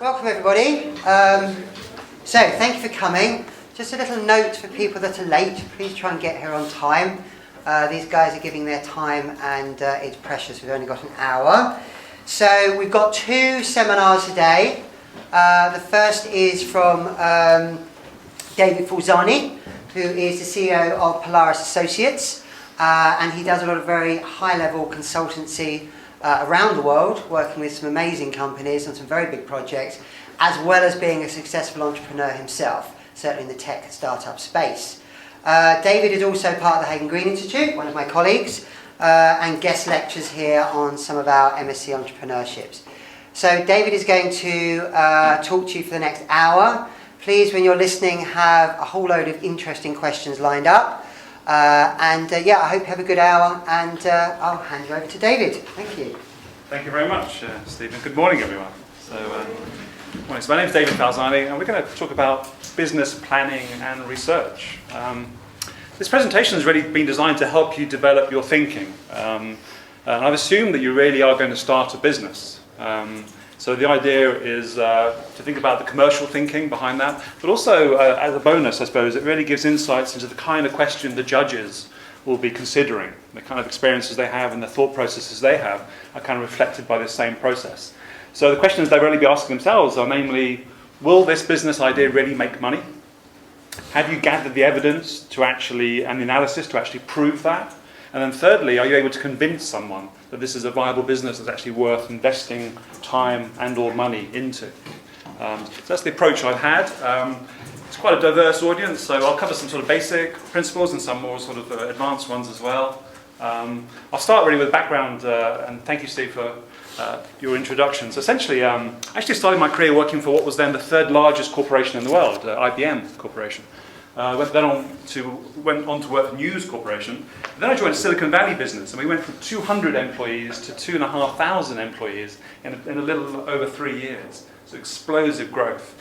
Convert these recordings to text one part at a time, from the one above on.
Welcome everybody. So thank you for coming. Just a little note for people that are late, please try and get here on time. These guys are giving their time and it's precious, we've only got an hour. So we've got two seminars today. The first is from David Falzani, who is the CEO of Polaris Associates, and he does a lot of very high-level consultancy around the world, working with some amazing companies on some very big projects, as well as being a successful entrepreneur himself, certainly in the tech startup space. David is also part of the Hagen Green Institute, one of my colleagues, and guest lectures here on some of our MSc entrepreneurships. So David is going to talk to you for the next hour. Please, when you're listening, have a whole load of interesting questions lined up. Yeah, I hope you have a good hour, and I'll hand you over to David. Thank you. Thank you very much, Stephen. Good morning, everyone. Morning. So my name is David Falzani, and we're going to talk about business planning and research. This presentation has really been designed to help you develop your thinking. And I've assumed that you really are going to start a business. So the idea is to think about the commercial thinking behind that, but also as a bonus, I suppose, it really gives insights into the kind of question the judges will be considering. The kind of experiences they have and the thought processes they have are kind of reflected by this same process. So the questions they'll really be asking themselves are namely, will this business idea really make money? Have you gathered the evidence to actually, and the analysis to actually prove that? And then thirdly, are you able to convince someone that this is a viable business that's actually worth investing time and or money into? So that's the approach I've had. It's quite a diverse audience, so I'll cover some sort of basic principles and some more sort of advanced ones as well. I'll start really with background, and thank you, Steve, for your introduction. So essentially, I actually started my career working for what was then the third largest corporation in the world, IBM Corporation. Went on to work for News Corporation. Then I joined a Silicon Valley business, and we went from 200 employees to 2,500 employees in a little over 3 years. So explosive growth.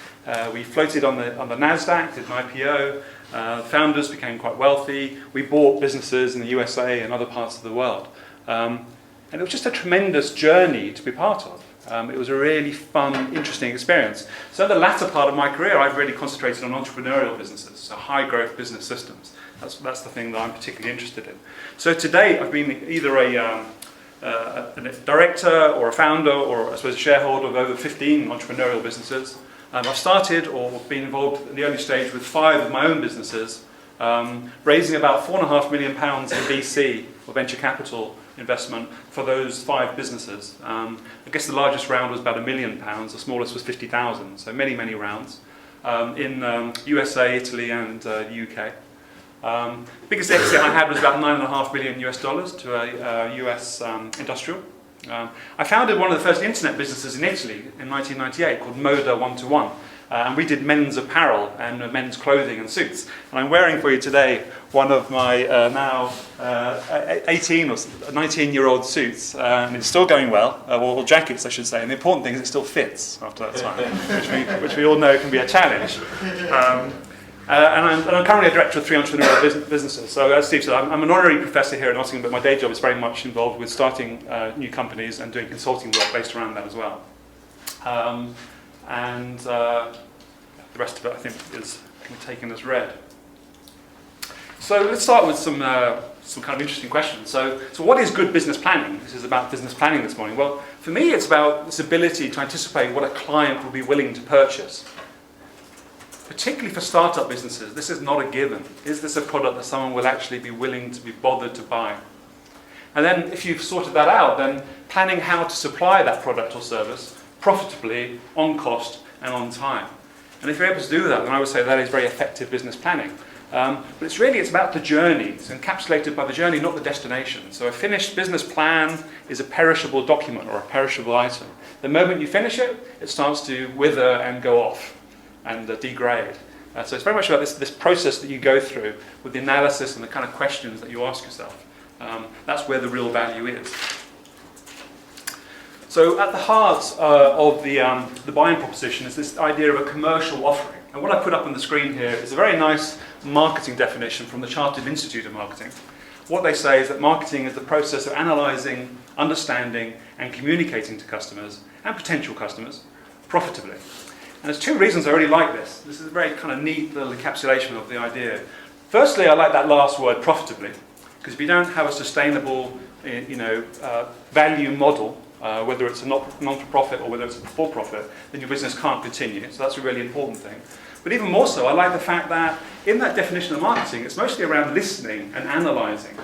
We floated on the NASDAQ, did an IPO. Founders became quite wealthy. We bought businesses in the USA and other parts of the world. And it was just a tremendous journey to be part of. It was a really fun, interesting experience. So in the latter part of my career, I've really concentrated on entrepreneurial businesses, so high-growth business systems. That's the thing that I'm particularly interested in. So today, I've been either a director or a founder or, I suppose, a shareholder of over 15 entrepreneurial businesses. I've started or been involved in the early stage with 5 of my own businesses, raising about £4.5 million in VC, or venture capital, investment for those 5 businesses. I guess the largest round was about £1 million, the smallest was 50,000, so many, many rounds in USA, Italy and the UK. Biggest exit I had was about $9.5 million to a US industrial. I founded one of the first internet businesses in Italy in 1998 called Moda One-to-One. And we did men's apparel and men's clothing and suits. And I'm wearing for you today one of my now 18 or 19-year-old suits. And it's still going well, or jackets I should say. And the important thing is it still fits after that time, which we all know can be a challenge. And I'm currently a director of 3 entrepreneurial businesses. So as Steve said, I'm an honorary professor here at Nottingham, but my day job is very much involved with starting new companies and doing consulting work based around that as well. The rest of it, I think, is taken as read. So let's start with some kind of interesting questions. So what is good business planning? This is about business planning this morning. Well, for me, it's about this ability to anticipate what a client will be willing to purchase. Particularly for startup businesses, this is not a given. Is this a product that someone will actually be willing to be bothered to buy? And then if you've sorted that out, then planning how to supply that product or service profitably, on cost, and on time. And if you're able to do that, then I would say that is very effective business planning. But it's about the journey. It's encapsulated by the journey, not the destination. So a finished business plan is a perishable document or a perishable item. The moment you finish it, it starts to wither and go off and degrade. So it's very much about this process that you go through with the analysis and the kind of questions that you ask yourself. That's where the real value is. So at the heart of the buying proposition is this idea of a commercial offering. And what I put up on the screen here is a very nice marketing definition from the Chartered Institute of Marketing. What they say is that marketing is the process of analysing, understanding and communicating to customers and potential customers profitably. And there's two reasons I really like this. This is a very kind of neat little encapsulation of the idea. Firstly, I like that last word, profitably, because if you don't have a sustainable, value model, whether it's a non-for-profit or whether it's a for-profit, then your business can't continue. So that's a really important thing. But even more so, I like the fact that in that definition of marketing, it's mostly around listening and analysing.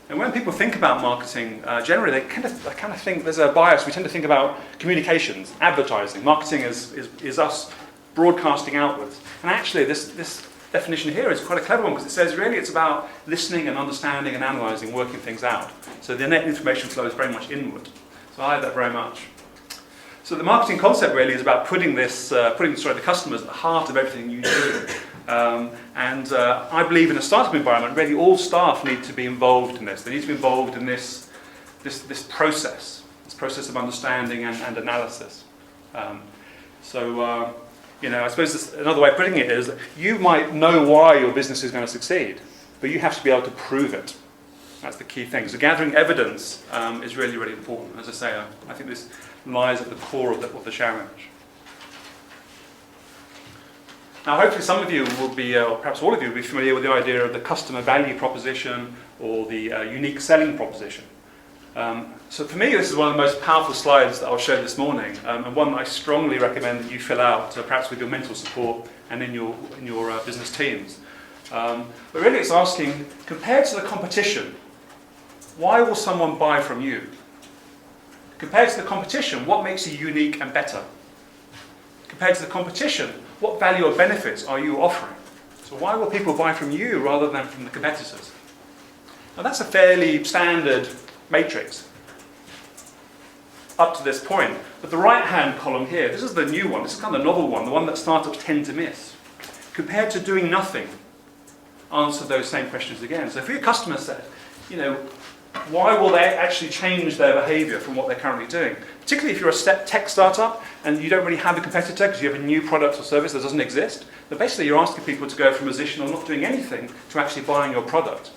And when people think about marketing, generally they kind of think there's a bias. We tend to think about communications, advertising. Marketing is us broadcasting outwards. And actually, this definition here is quite a clever one because it says really it's about listening and understanding and analysing, working things out. So the net information flow is very much inward. So I like that very much. So the marketing concept really is about putting the customers at the heart of everything you do. I believe in a startup environment, really all staff need to be involved in this. They need to be involved in this process of understanding and analysis. I suppose another way of putting it is that you might know why your business is going to succeed, but you have to be able to prove it. That's the key thing. So gathering evidence is really, really important. As I say, I think this lies at the core of the challenge. Now, hopefully some of you will be, or perhaps all of you will be familiar with the idea of the customer value proposition or the unique selling proposition. So for me, this is one of the most powerful slides that I'll show this morning, and one that I strongly recommend that you fill out, perhaps with your mental support and in your business teams. But really it's asking, compared to the competition, why will someone buy from you? Compared to the competition, what makes you unique and better? Compared to the competition, what value or benefits are you offering? So why will people buy from you rather than from the competitors? Now that's a fairly standard matrix up to this point. But the right-hand column here, this is the new one, this is kind of the novel one, the one that startups tend to miss. Compared to doing nothing, answer those same questions again. So if your customer said, why will they actually change their behaviour from what they're currently doing? Particularly if you're a tech startup and you don't really have a competitor because you have a new product or service that doesn't exist, then basically you're asking people to go from a position of not doing anything to actually buying your product.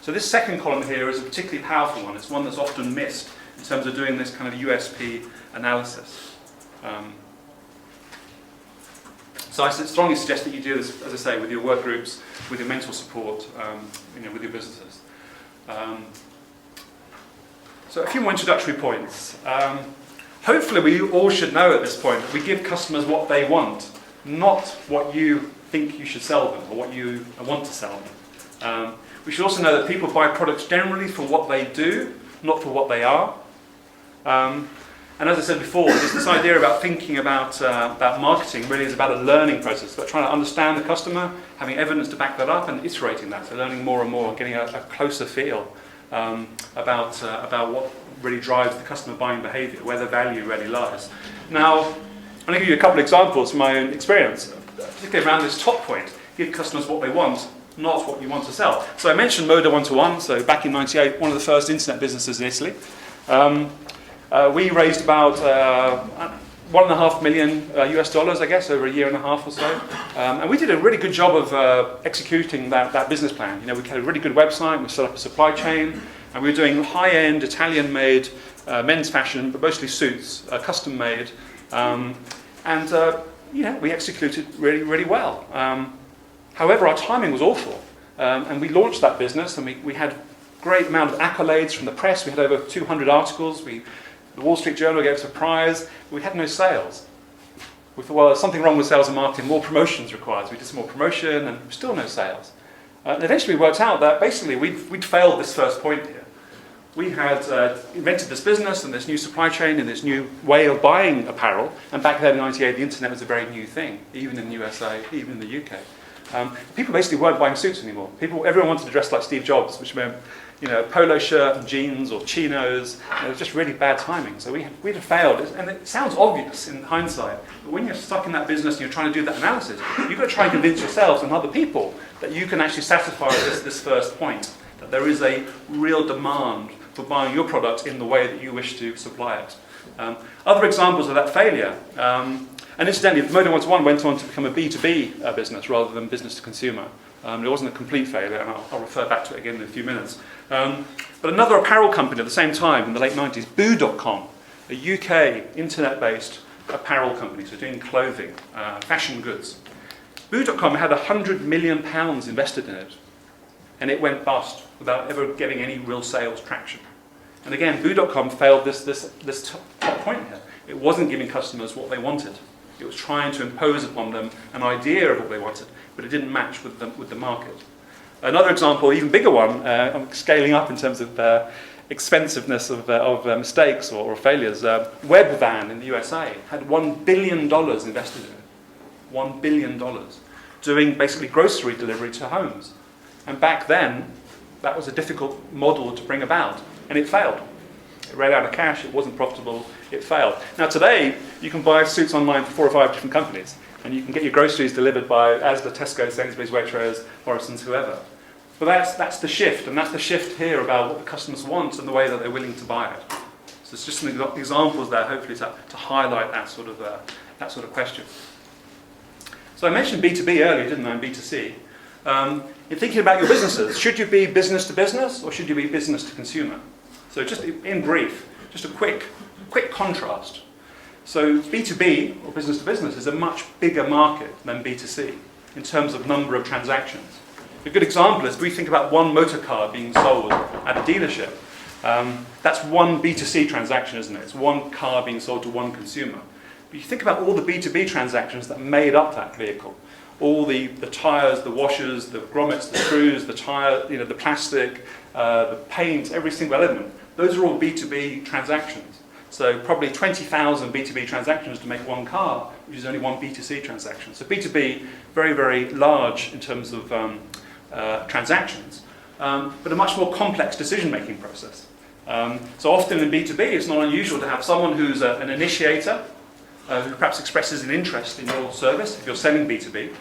So this second column here is a particularly powerful one. It's one that's often missed in terms of doing this kind of USP analysis. So I strongly suggest that you do this, as I say, with your work groups, with your mental support, with your businesses. So a few more introductory points. Hopefully we all should know at this point that we give customers what they want, not what you think you should sell them or what you want to sell them. We should also know that people buy products generally for what they do, not for what they are. And as I said before, this idea about thinking about marketing really is about a learning process. It's about trying to understand the customer, having evidence to back that up, and iterating that. So learning more and more, getting a closer feel about what really drives the customer buying behaviour, where the value really lies. Now, I'm going to give you a couple of examples from my own experience, particularly around this top point. Give customers what they want, not what you want to sell. So I mentioned Moda 1-to-1. So back in '98, one of the first internet businesses in Italy. We raised about $1.5 million US dollars, I guess, over a year and a half or so. And we did a really good job of executing that business plan. We had a really good website, we set up a supply chain, and we were doing high-end Italian-made men's fashion, but mostly suits, custom-made. We executed really, really well. However, our timing was awful. And we launched that business, and we had a great amount of accolades from the press. We had over 200 articles. The Wall Street Journal gave us a prize. We had no sales. We thought, well, there's something wrong with sales and marketing. More promotions required. So we did some more promotion, and still no sales. And eventually, we worked out that basically we'd failed this first point here. We had invented this business and this new supply chain and this new way of buying apparel. And back then in '98, the internet was a very new thing, even in the USA, even in the UK. People basically weren't buying suits anymore. Everyone wanted to dress like Steve Jobs, which meant, a polo shirt and jeans or chinos. It was just really bad timing. So we'd have failed. And it sounds obvious in hindsight, but when you're stuck in that business and you're trying to do that analysis, you've got to try and convince yourselves and other people that you can actually satisfy this first point, that there is a real demand for buying your product in the way that you wish to supply it. Other examples of that failure. And incidentally, Moda 1-to-1 went on to become a B2B business rather than business to consumer. It wasn't a complete failure, and I'll refer back to it again in a few minutes. But another apparel company at the same time, in the late 90s, Boo.com, a UK internet-based apparel company, so doing clothing, fashion goods. Boo.com had £100 million invested in it, and it went bust without ever getting any real sales traction. And again, Boo.com failed this top point here. It wasn't giving customers what they wanted. It was trying to impose upon them an idea of what they wanted, but it didn't match with the market. Another example, even bigger one, I'm scaling up in terms of expensiveness of mistakes or failures. Webvan in the USA had $1 billion invested in it. $1 billion, doing basically grocery delivery to homes. And back then, that was a difficult model to bring about, and it failed. It ran out of cash, it wasn't profitable, it failed. Now today, you can buy suits online for 4 or 5 different companies, and you can get your groceries delivered by Asda, Tesco, Sainsbury's, Waitrose, Morrison's, whoever. But that's the shift, and that's the shift here about what the customers want and the way that they're willing to buy it. So it's just some examples there, hopefully, to highlight that sort of question. So I mentioned B2B earlier, didn't I, and B2C. In thinking about your businesses, should you be business to business or should you be business to consumer? So just in brief, just a quick contrast. So B2B, or business to business, is a much bigger market than B2C in terms of number of transactions. A good example is if we think about one motor car being sold at a dealership. That's one B2C transaction, isn't it? It's one car being sold to one consumer. But you think about all the B2B transactions that made up that vehicle. All the tyres, the washers, the grommets, the screws, the tyre, the plastic, the paint, every single element. Those are all B2B transactions. So probably 20,000 B2B transactions to make one car, which is only one B2C transaction. So B2B, very, very large in terms of transactions, but a much more complex decision-making process. So often in B2B, it's not unusual to have someone who's an initiator, who perhaps expresses an interest in your service, if you're selling B2B,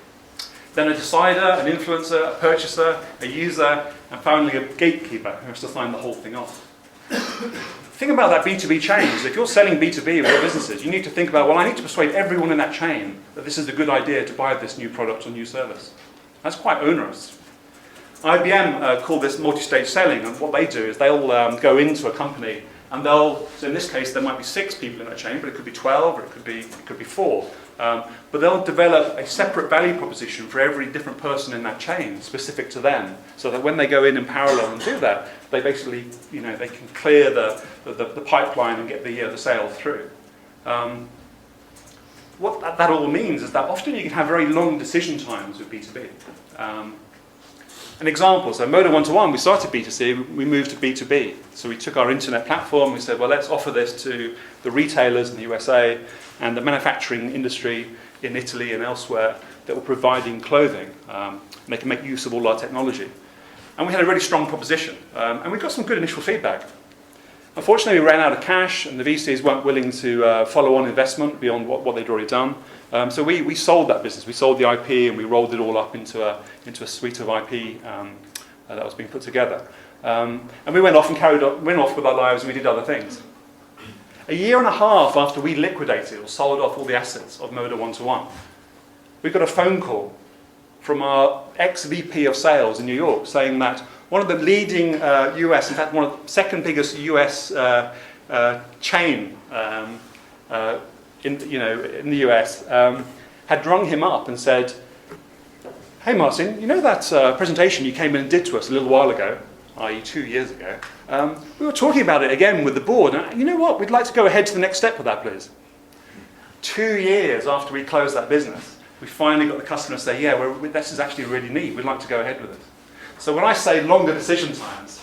then a decider, an influencer, a purchaser, a user, and finally a gatekeeper who has to sign the whole thing off. Think about that B2B chain. If you're selling B2B with your businesses, you need to think about, well, I need to persuade everyone in that chain that this is a good idea to buy this new product or new service. That's quite onerous. IBM call this multi-stage selling, and what they do is they'll go into a company and so in this case there might be 6 people in that chain, but it could be 12 or it could be 4. But they'll develop a separate value proposition for every different person in that chain, specific to them, so that when they go in parallel and do that, they basically, they can clear the pipeline and get the sale through. What that all means is that often you can have very long decision times with B2B. An example, so Moda One-to-One, we started B2C, we moved to B2B. So we took our internet platform, we said, well, let's offer this to the retailers in the USA and the manufacturing industry in Italy and elsewhere that were providing clothing. And they can make use of all our technology. And we had a really strong proposition. And we got some good initial feedback. Unfortunately, we ran out of cash, and the VCs weren't willing to follow on investment beyond what they'd already done. So we sold that business. We sold the IP, and we rolled it all up into a suite of IP that was being put together. And we went off with our lives, and we did other things. A year and a half after we liquidated or sold off all the assets of Moda One-to-One, we got a phone call from our ex-VP of sales in New York saying that one of the leading US, in fact, one of the second biggest US chain in the US, had rung him up and said, "Hey Martin, you know that presentation you came in and did to us a little while ago, i.e. 2 years ago, we were talking about it again with the board, and you know what, we'd like to go ahead to the next step with that, please." 2 years after we closed that business, we finally got the customer to say, yeah, this is actually really neat, we'd like to go ahead with it. So when I say longer decision times,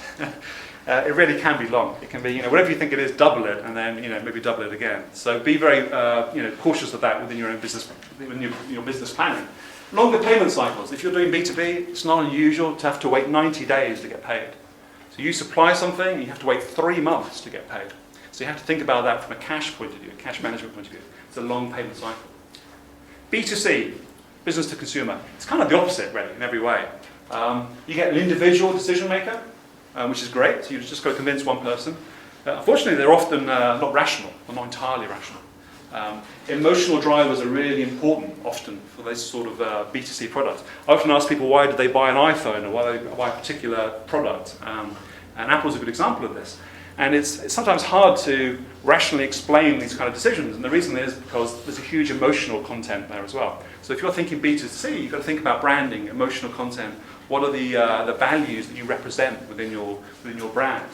it really can be long. It can be, whatever you think it is, double it, and then, maybe double it again. So be very, cautious of that within your own business, within your business planning. Longer payment cycles. If you're doing B2B, it's not unusual to have to wait 90 days to get paid. So you supply something, you have to wait 3 months to get paid. So you have to think about that from a cash point of view, a cash management point of view. It's a long payment cycle. B2C, business to consumer. It's kind of the opposite, really, in every way. You get an individual decision maker, which is great. So you've just got to convince one person. Unfortunately, they're often not rational, or not entirely rational. Emotional drivers are really important, often, for those sort of B2C products. I often ask people, why do they buy an iPhone, or why do they buy a particular product? And Apple's a good example of this. And it's sometimes hard to rationally explain these kind of decisions, and the reason is because there's a huge emotional content there as well. So if you're thinking B2C, you've got to think about branding, emotional content. What are the values that you represent within your brand?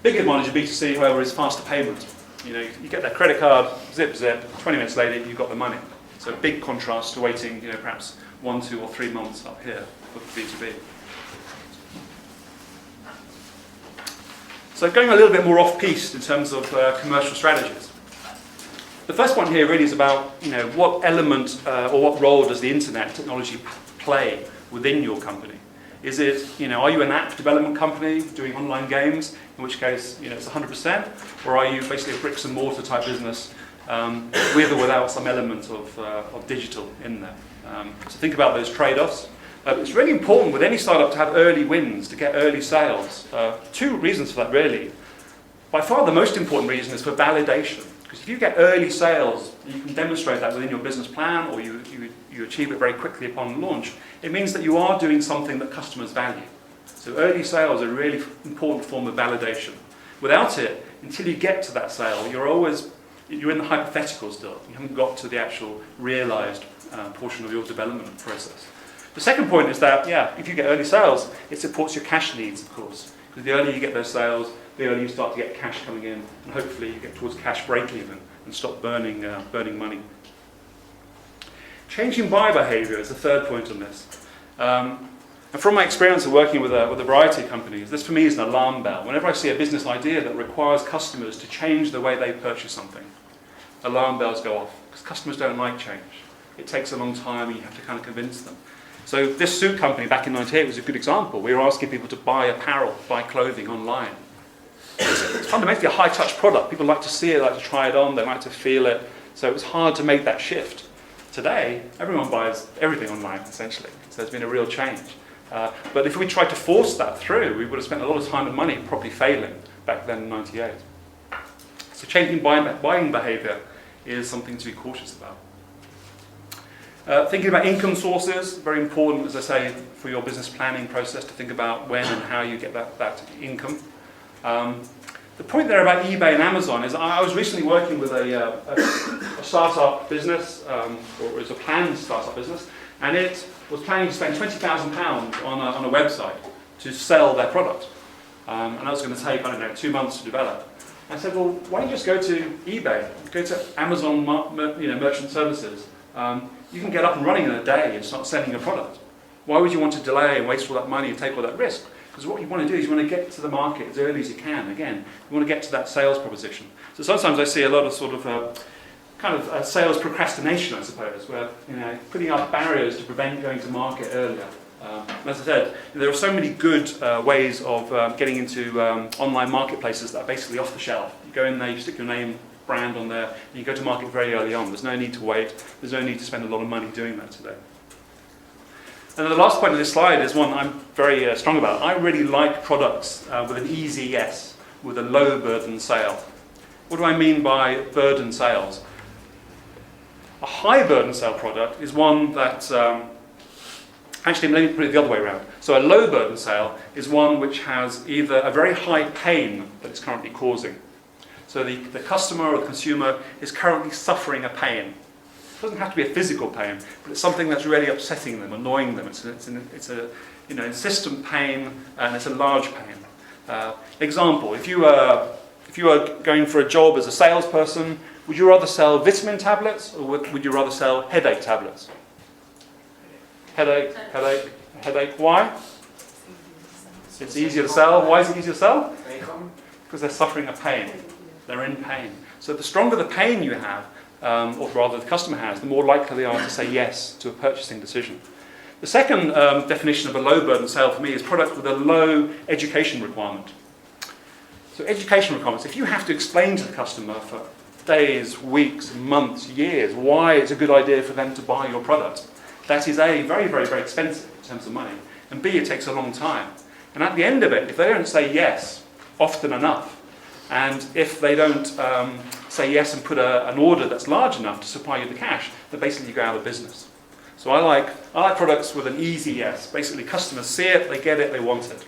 Big advantage of B2C, however, is faster payment. You know, you get that credit card, zip, 20 minutes later, you've got the money. So big contrast to waiting, perhaps 1, 2, or 3 months up here for B2B. So going a little bit more off-piste in terms of commercial strategies. The first one here really is about, what element or what role does the internet technology play within your company? Is it, are you an app development company doing online games, in which case, it's 100%, or are you basically a bricks and mortar type business with or without some element of digital in there? So think about those trade-offs. It's really important with any startup to have early wins, to get early sales. 2 reasons for that, really. By far the most important reason is for validation. Because if you get early sales, you can demonstrate that within your business plan, or you achieve it very quickly upon launch, it means that you are doing something that customers value. So early sales are a really important form of validation. Without it, until you get to that sale, you're in the hypothetical still. You haven't got to the actual realized portion of your development process. The second point is that, if you get early sales, it supports your cash needs, of course. Because the earlier you get those sales, the earlier you start to get cash coming in, and hopefully you get towards cash break-even and stop burning money. Changing buyer behaviour is the third point on this. And from my experience of working with a variety of companies, this for me is an alarm bell. Whenever I see a business idea that requires customers to change the way they purchase something, alarm bells go off, because customers don't like change. It takes a long time, and you have to kind of convince them. So this suit company back in '98 was a good example. We were asking people to buy apparel, buy clothing online. It's fundamentally a high-touch product. People like to see it, like to try it on, they like to feel it. So it was hard to make that shift. Today, everyone buys everything online, essentially. So there's been a real change. But if we tried to force that through, we would have spent a lot of time and money probably failing back then in '98. So changing buying behaviour is something to be cautious about. Thinking about income sources, very important, as I say, for your business planning process to think about when and how you get that income. The point there about eBay and Amazon is I was recently working with a startup business, or it was a planned startup business, and it was planning to spend £20,000 on a website to sell their product. And that was going to take, 2 months to develop. I said, well, why don't you just go to eBay, go to Amazon Merchant Services. You can get up and running in a day and start selling your product. Why would you want to delay and waste all that money and take all that risk? Because what you want to do is you want to get to the market as early as you can. Again, you want to get to that sales proposition. So sometimes I see a lot of sort of sales procrastination, I suppose, where putting up barriers to prevent going to market earlier. As I said, there are so many good ways of getting into online marketplaces that are basically off the shelf. You go in there, you stick your name, brand on there, and you go to market very early on. There's no need to wait. There's no need to spend a lot of money doing that today. And the last point of this slide is one I'm very strong about. I really like products with an easy yes, with a low burden sale. What do I mean by burden sales? A high burden sale product is one that, actually let me put it the other way around. So a low burden sale is one which has either a very high pain that it's currently causing. So the customer or the consumer is currently suffering a pain. It doesn't have to be a physical pain, but it's something that's really upsetting them, annoying them. It's a insistent pain, and it's a large pain. Example: if you are going for a job as a salesperson, would you rather sell vitamin tablets or would you rather sell headache tablets? Headache. Why? It's easier to sell. Why is it easier to sell? Because they're suffering a pain. They're in pain. So the stronger the pain you have, or rather the customer has, the more likely they are to say yes to a purchasing decision. The second definition of a low burden sale for me is product with a low education requirement. So education requirements, if you have to explain to the customer for days, weeks, months, years why it's a good idea for them to buy your product, that is A, very, very, very expensive in terms of money, and B, it takes a long time. And at the end of it, if they don't say yes often enough, and if they don't say yes and put an order that's large enough to supply you the cash, then basically you go out of business. So I like products with an easy yes. Basically, customers see it, they get it, they want it.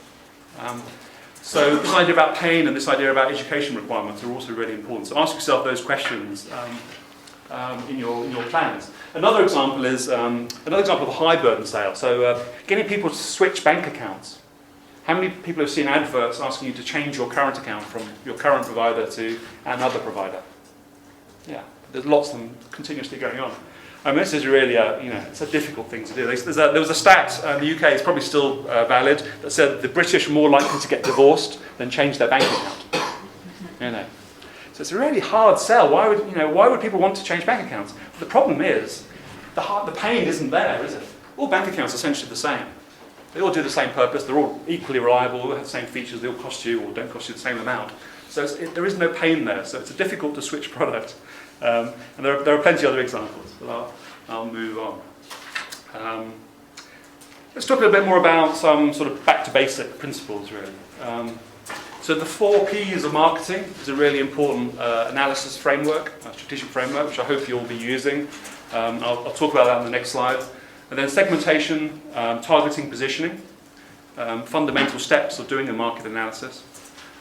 So this idea about pain and this idea about education requirements are also really important. So ask yourself those questions in your plans. Another example is another example of a high burden sale. So getting people to switch bank accounts. How many people have seen adverts asking you to change your current account from your current provider to another provider? Yeah, there's lots of them continuously going on. I mean, this is really it's a difficult thing to do. There was a stat in the UK, it's probably still valid, that said the British are more likely to get divorced than change their bank account. So it's a really hard sell. Why would people want to change bank accounts? The problem is the pain isn't there, is it? All bank accounts are essentially the same. They all do the same purpose. They're all equally reliable. They all have the same features. They all cost you or don't cost you the same amount. So there is no pain there. So it's difficult to switch product. And there are plenty of other examples, but I'll move on. Let's talk a little bit more about some sort of back to basic principles, really. So the 4 Ps of marketing is a really important analysis framework, a strategic framework, which I hope you'll be using. I'll talk about that on the next slide. And then segmentation, targeting, positioning, fundamental steps of doing a market analysis.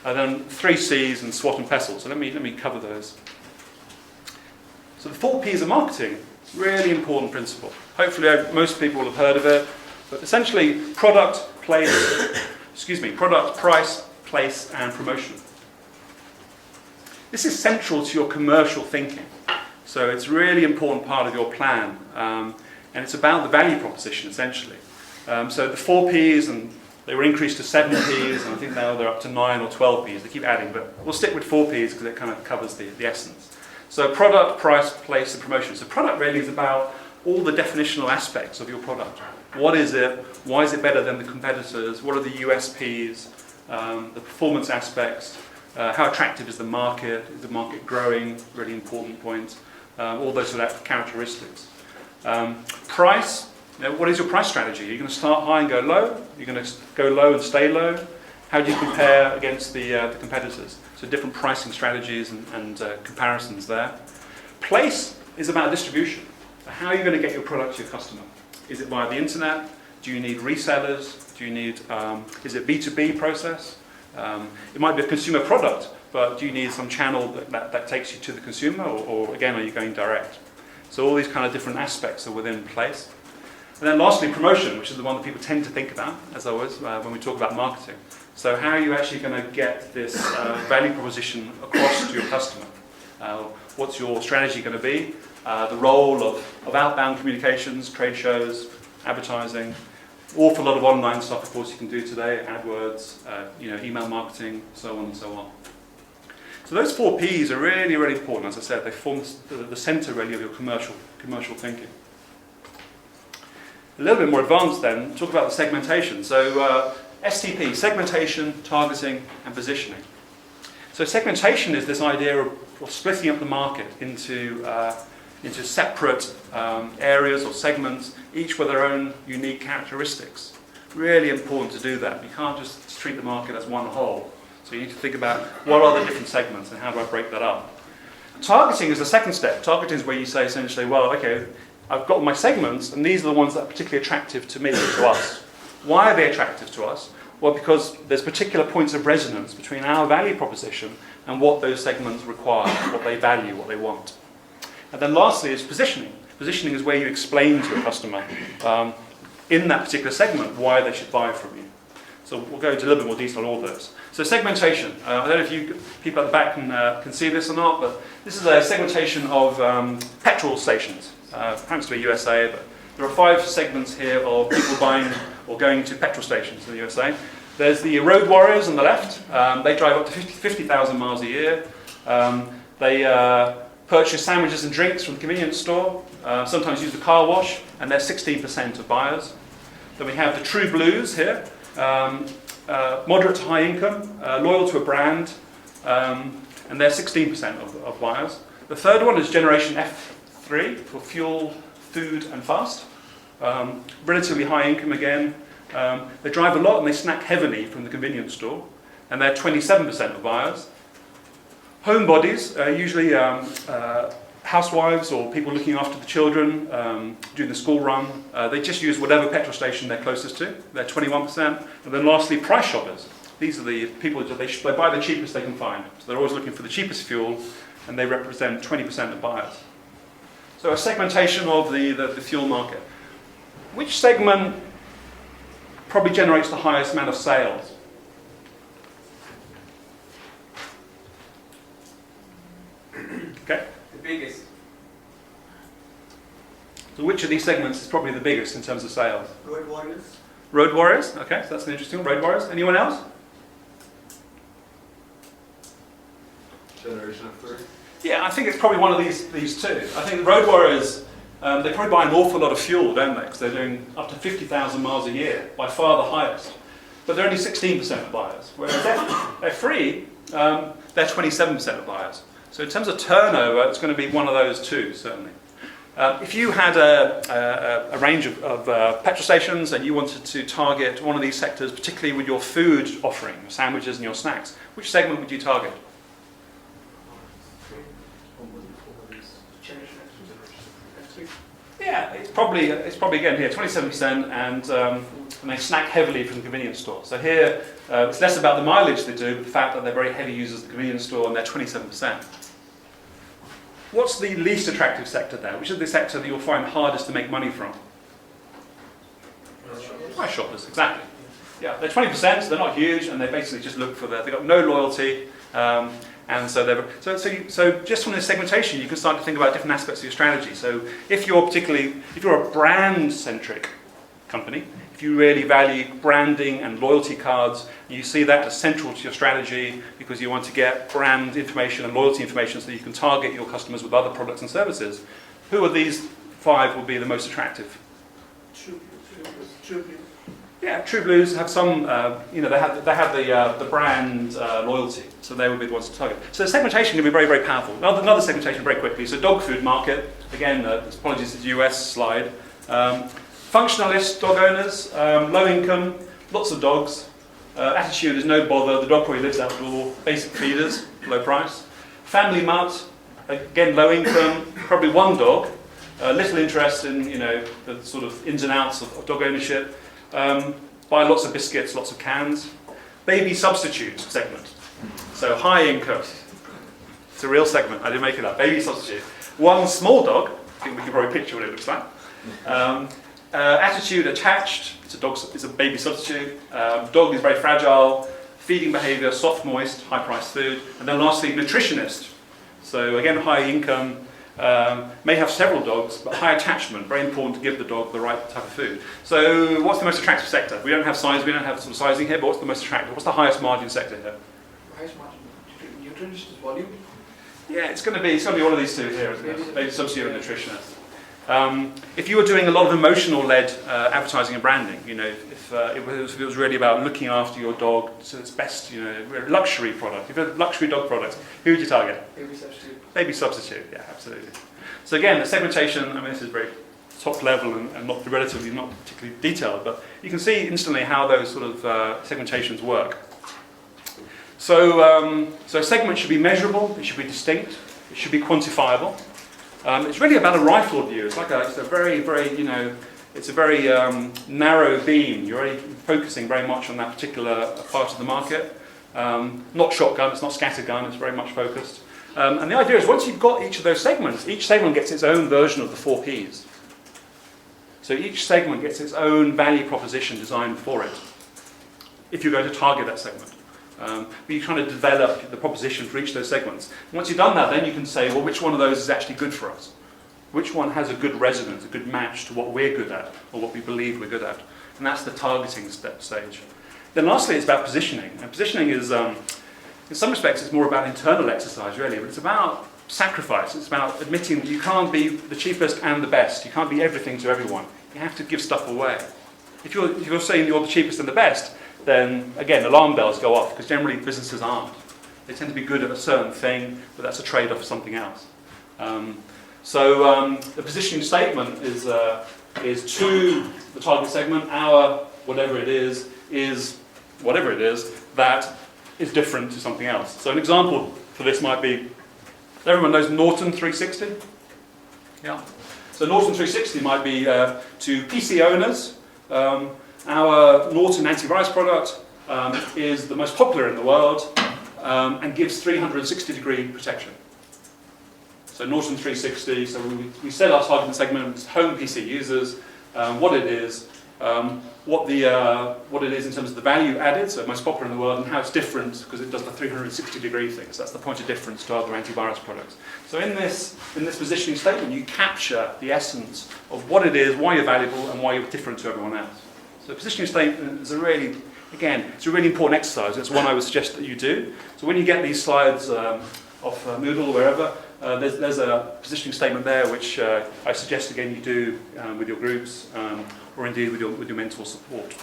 And then 3 Cs and SWOT and PESTLE. So let me cover those. So the 4 Ps of marketing, really important principle. Hopefully most people will have heard of it. But essentially, product, price, place, and promotion. This is central to your commercial thinking. So it's a really important part of your plan. And it's about the value proposition, essentially. So the 4 Ps, and they were increased to 7 Ps, and I think now they're up to 9 or 12 Ps. They keep adding, but we'll stick with 4 Ps because it kind of covers the essence. So product, price, place, and promotion. So product really is about all the definitional aspects of your product. What is it? Why is it better than the competitors? What are the USPs? The performance aspects? How attractive is the market? Is the market growing? Really important point. All those sort of characteristics. Price, what is your price strategy? Are you going to start high and go low? You're going to go low and stay low? How do you compare against the competitors? So different pricing strategies and comparisons there. Place is about distribution. How are you going to get your product to your customer? Is it via the internet? Do you need resellers? Do you need, is it B2B process? It might be a consumer product, but do you need some channel that takes you to the consumer, or again, are you going direct? So all these kind of different aspects are within place. And then lastly, promotion, which is the one that people tend to think about, as always, when we talk about marketing. So how are you actually going to get this value proposition across to your customer? What's your strategy going to be? The role of outbound communications, trade shows, advertising, awful lot of online stuff, of course, you can do today, AdWords, email marketing, so on and so on. So those 4 Ps are really, really important. As I said, they form the centre really of your commercial thinking. A little bit more advanced then, talk about the segmentation. So STP, segmentation, targeting, and positioning. So segmentation is this idea of splitting up the market into separate areas or segments, each with their own unique characteristics. Really important to do that. You can't just treat the market as one whole. So you need to think about what are the different segments and how do I break that up. Targeting is the second step. Targeting is where you say essentially, well, okay, I've got my segments and these are the ones that are particularly attractive to me, to us. Why are they attractive to us? Well, because there's particular points of resonance between our value proposition and what those segments require, what they value, what they want. And then lastly is positioning. Positioning is where you explain to your customer in that particular segment why they should buy from you. So we'll go into a little bit more detail on all those. So segmentation. I don't know if you people at the back can see this or not, but this is a segmentation of petrol stations. Thanks to the USA, but there are 5 segments here of people buying or going to petrol stations in the USA. There's the road warriors on the left. They drive up to 50,000 miles a year. They purchase sandwiches and drinks from the convenience store, sometimes use the car wash, and they're 16% of buyers. Then we have the true blues here, moderate to high income, loyal to a brand, and they're 16% of buyers. The third one is Generation F3 for fuel, food and fast. Relatively high income again. They drive a lot and they snack heavily from the convenience store, and they're 27% of buyers. Homebodies, usually housewives or people looking after the children, doing the school run. They just use whatever petrol station they're closest to. They're 21%. And then lastly, price shoppers. These are the people that they buy the cheapest they can find. So they're always looking for the cheapest fuel, and they represent 20% of buyers. So a segmentation of the fuel market. Which segment probably generates the highest amount of sales? Okay. The biggest. So which of these segments is probably the biggest in terms of sales? Road warriors. Road warriors. Okay, so that's an interesting one. Road warriors. Anyone else? Generation of three. Yeah, I think it's probably one of these two. I think the road warriors, they probably buy an awful lot of fuel, don't they? Because they're doing up to 50,000 miles a year, by far the highest. But they're only 16% of buyers. Whereas they're free, they're 27% of buyers. So in terms of turnover, it's going to be one of those two, certainly. If you had a range of petrol stations and you wanted to target one of these sectors, particularly with your food offering, your sandwiches and your snacks, which segment would you target? Yeah, it's probably again here 27%, and they snack heavily from the convenience store. So here it's less about the mileage they do, but the fact that they're very heavy users of the convenience store, and they're 27%. What's the least attractive sector there? Which is the sector that you'll find hardest to make money from? Price shoppers, exactly. Yeah, they're 20%, so they're not huge, and they basically just look for they've got no loyalty, and so just from this segmentation, you can start to think about different aspects of your strategy. So if you're a brand-centric company, if you really value branding and loyalty cards, you see that as central to your strategy because you want to get brand information and loyalty information so you can target your customers with other products and services. Who of these five will be the most attractive? True blue. Yeah, True Blues have some, they have the brand loyalty, so they would be the ones to target. So the segmentation can be very, very powerful. Another segmentation very quickly. So dog food market, again, apologies, it's a US slide. Functionalist dog owners, low income, lots of dogs. Attitude is no bother, the dog probably lives outdoor, basic feeders, low price. Family mutt, again, low income, probably one dog, little interest in, the sort of ins and outs of dog ownership. Buy lots of biscuits, lots of cans. Baby substitute segment. So high income. It's a real segment, I didn't make it up. Baby substitute. One small dog, I think we can probably picture what it looks like. Attitude attached, it's a baby substitute. Dog is very fragile. Feeding behaviour, soft, moist, high priced food. And then lastly, nutritionist. So again, high income. May have several dogs, but high attachment, very important to give the dog the right type of food. So what's the most attractive sector? We don't have size, we don't have some sizing here, but what's the most attractive? What's the highest margin sector here? Highest margin. Nutritionist is volume. Yeah, it's going to be one of these two here, isn't it? Maybe substitute and nutritionist. If you were doing a lot of emotional-led advertising and branding, if it was really about looking after your dog to its best, luxury product. If you had a luxury dog product, who would you target? Baby substitute. Baby substitute, yeah, absolutely. So again, the segmentation, this is very top level and not particularly detailed, but you can see instantly how those sort of segmentations work. So a segment should be measurable, it should be distinct, it should be quantifiable. It's really about a rifle view. It's a very, very, it's a very narrow beam. You're really focusing very much on that particular part of the market. Not shotgun, it's not scattergun, it's very much focused. And the idea is once you've got each of those segments, each segment gets its own version of the 4 Ps. So each segment gets its own value proposition designed for it, if you're going to target that segment. But you're trying to develop the proposition for each of those segments. And once you've done that, then you can say, well, which one of those is actually good for us? Which one has a good resonance, a good match to what we're good at, or what we believe we're good at? And that's the targeting stage. Then lastly, it's about positioning. And positioning is, in some respects, it's more about internal exercise, really, but it's about sacrifice. It's about admitting that you can't be the cheapest and the best. You can't be everything to everyone. You have to give stuff away. If you're saying you're the cheapest and the best, then again, alarm bells go off, because generally businesses aren't. They tend to be good at a certain thing, but that's a trade-off for something else. So the positioning statement is to the target segment, our whatever it is whatever it is, that is different to something else. So an example for this might be, everyone knows Norton 360? Yeah. So Norton 360 might be to PC owners, our Norton antivirus product is the most popular in the world and gives 360-degree protection. So Norton 360, so we set our target segment, home PC users, what it is, what it is in terms of the value added, so most popular in the world, and how it's different because it does the 360-degree thing. So that's the point of difference to other antivirus products. So in this positioning statement, you capture the essence of what it is, why you're valuable, and why you're different to everyone else. So positioning statement is a really important exercise. It's one I would suggest that you do. So when you get these slides off Moodle or wherever, there's a positioning statement there which I suggest again you do with your groups or indeed with your mentor support.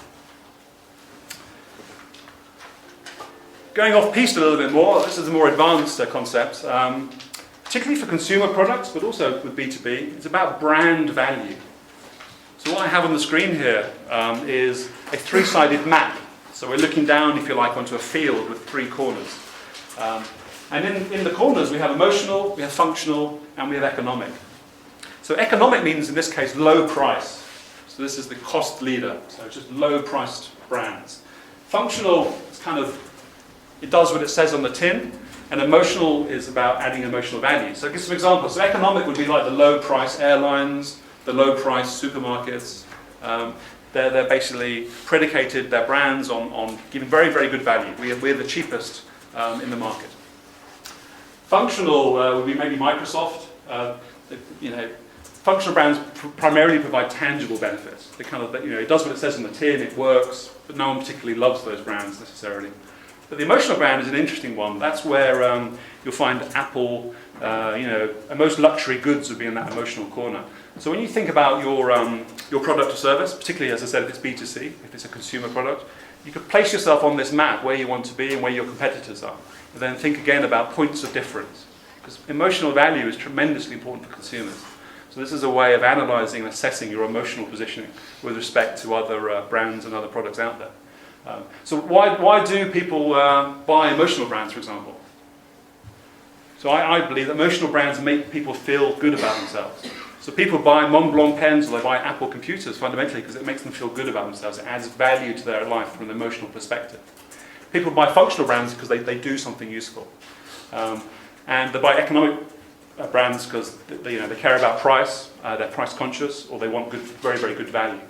Going off piste a little bit more, this is a more advanced concept, particularly for consumer products but also with B2B. It's about brand value. So what I have on the screen here is a three-sided map. So we're looking down, if you like, onto a field with three corners. And in the corners we have emotional, we have functional, and we have economic. So economic means in this case low price. So this is the cost leader, so just low priced brands. Functional is it does what it says on the tin, and emotional is about adding emotional value. So I'll give some examples. So economic would be like the low price airlines, the low price supermarkets. They're basically predicated their brands on giving very, very good value. We're the cheapest in the market. Functional would be maybe Microsoft. Functional brands primarily provide tangible benefits. It does what it says on the tin, it works, but no one particularly loves those brands necessarily. But the emotional brand is an interesting one. That's where you'll find Apple, most luxury goods would be in that emotional corner. So when you think about your product or service, particularly as I said, if it's B2C, if it's a consumer product, you could place yourself on this map where you want to be and where your competitors are. And then think again about points of difference. Because emotional value is tremendously important for consumers. So this is a way of analysing and assessing your emotional positioning with respect to other brands and other products out there. So why do people buy emotional brands, for example? So I believe that emotional brands make people feel good about themselves. So people buy Montblanc pens or they buy Apple computers fundamentally because it makes them feel good about themselves. It adds value to their life from an emotional perspective. People buy functional brands because they do something useful. And they buy economic brands because they care about price, they're price conscious, or they want very, very good value.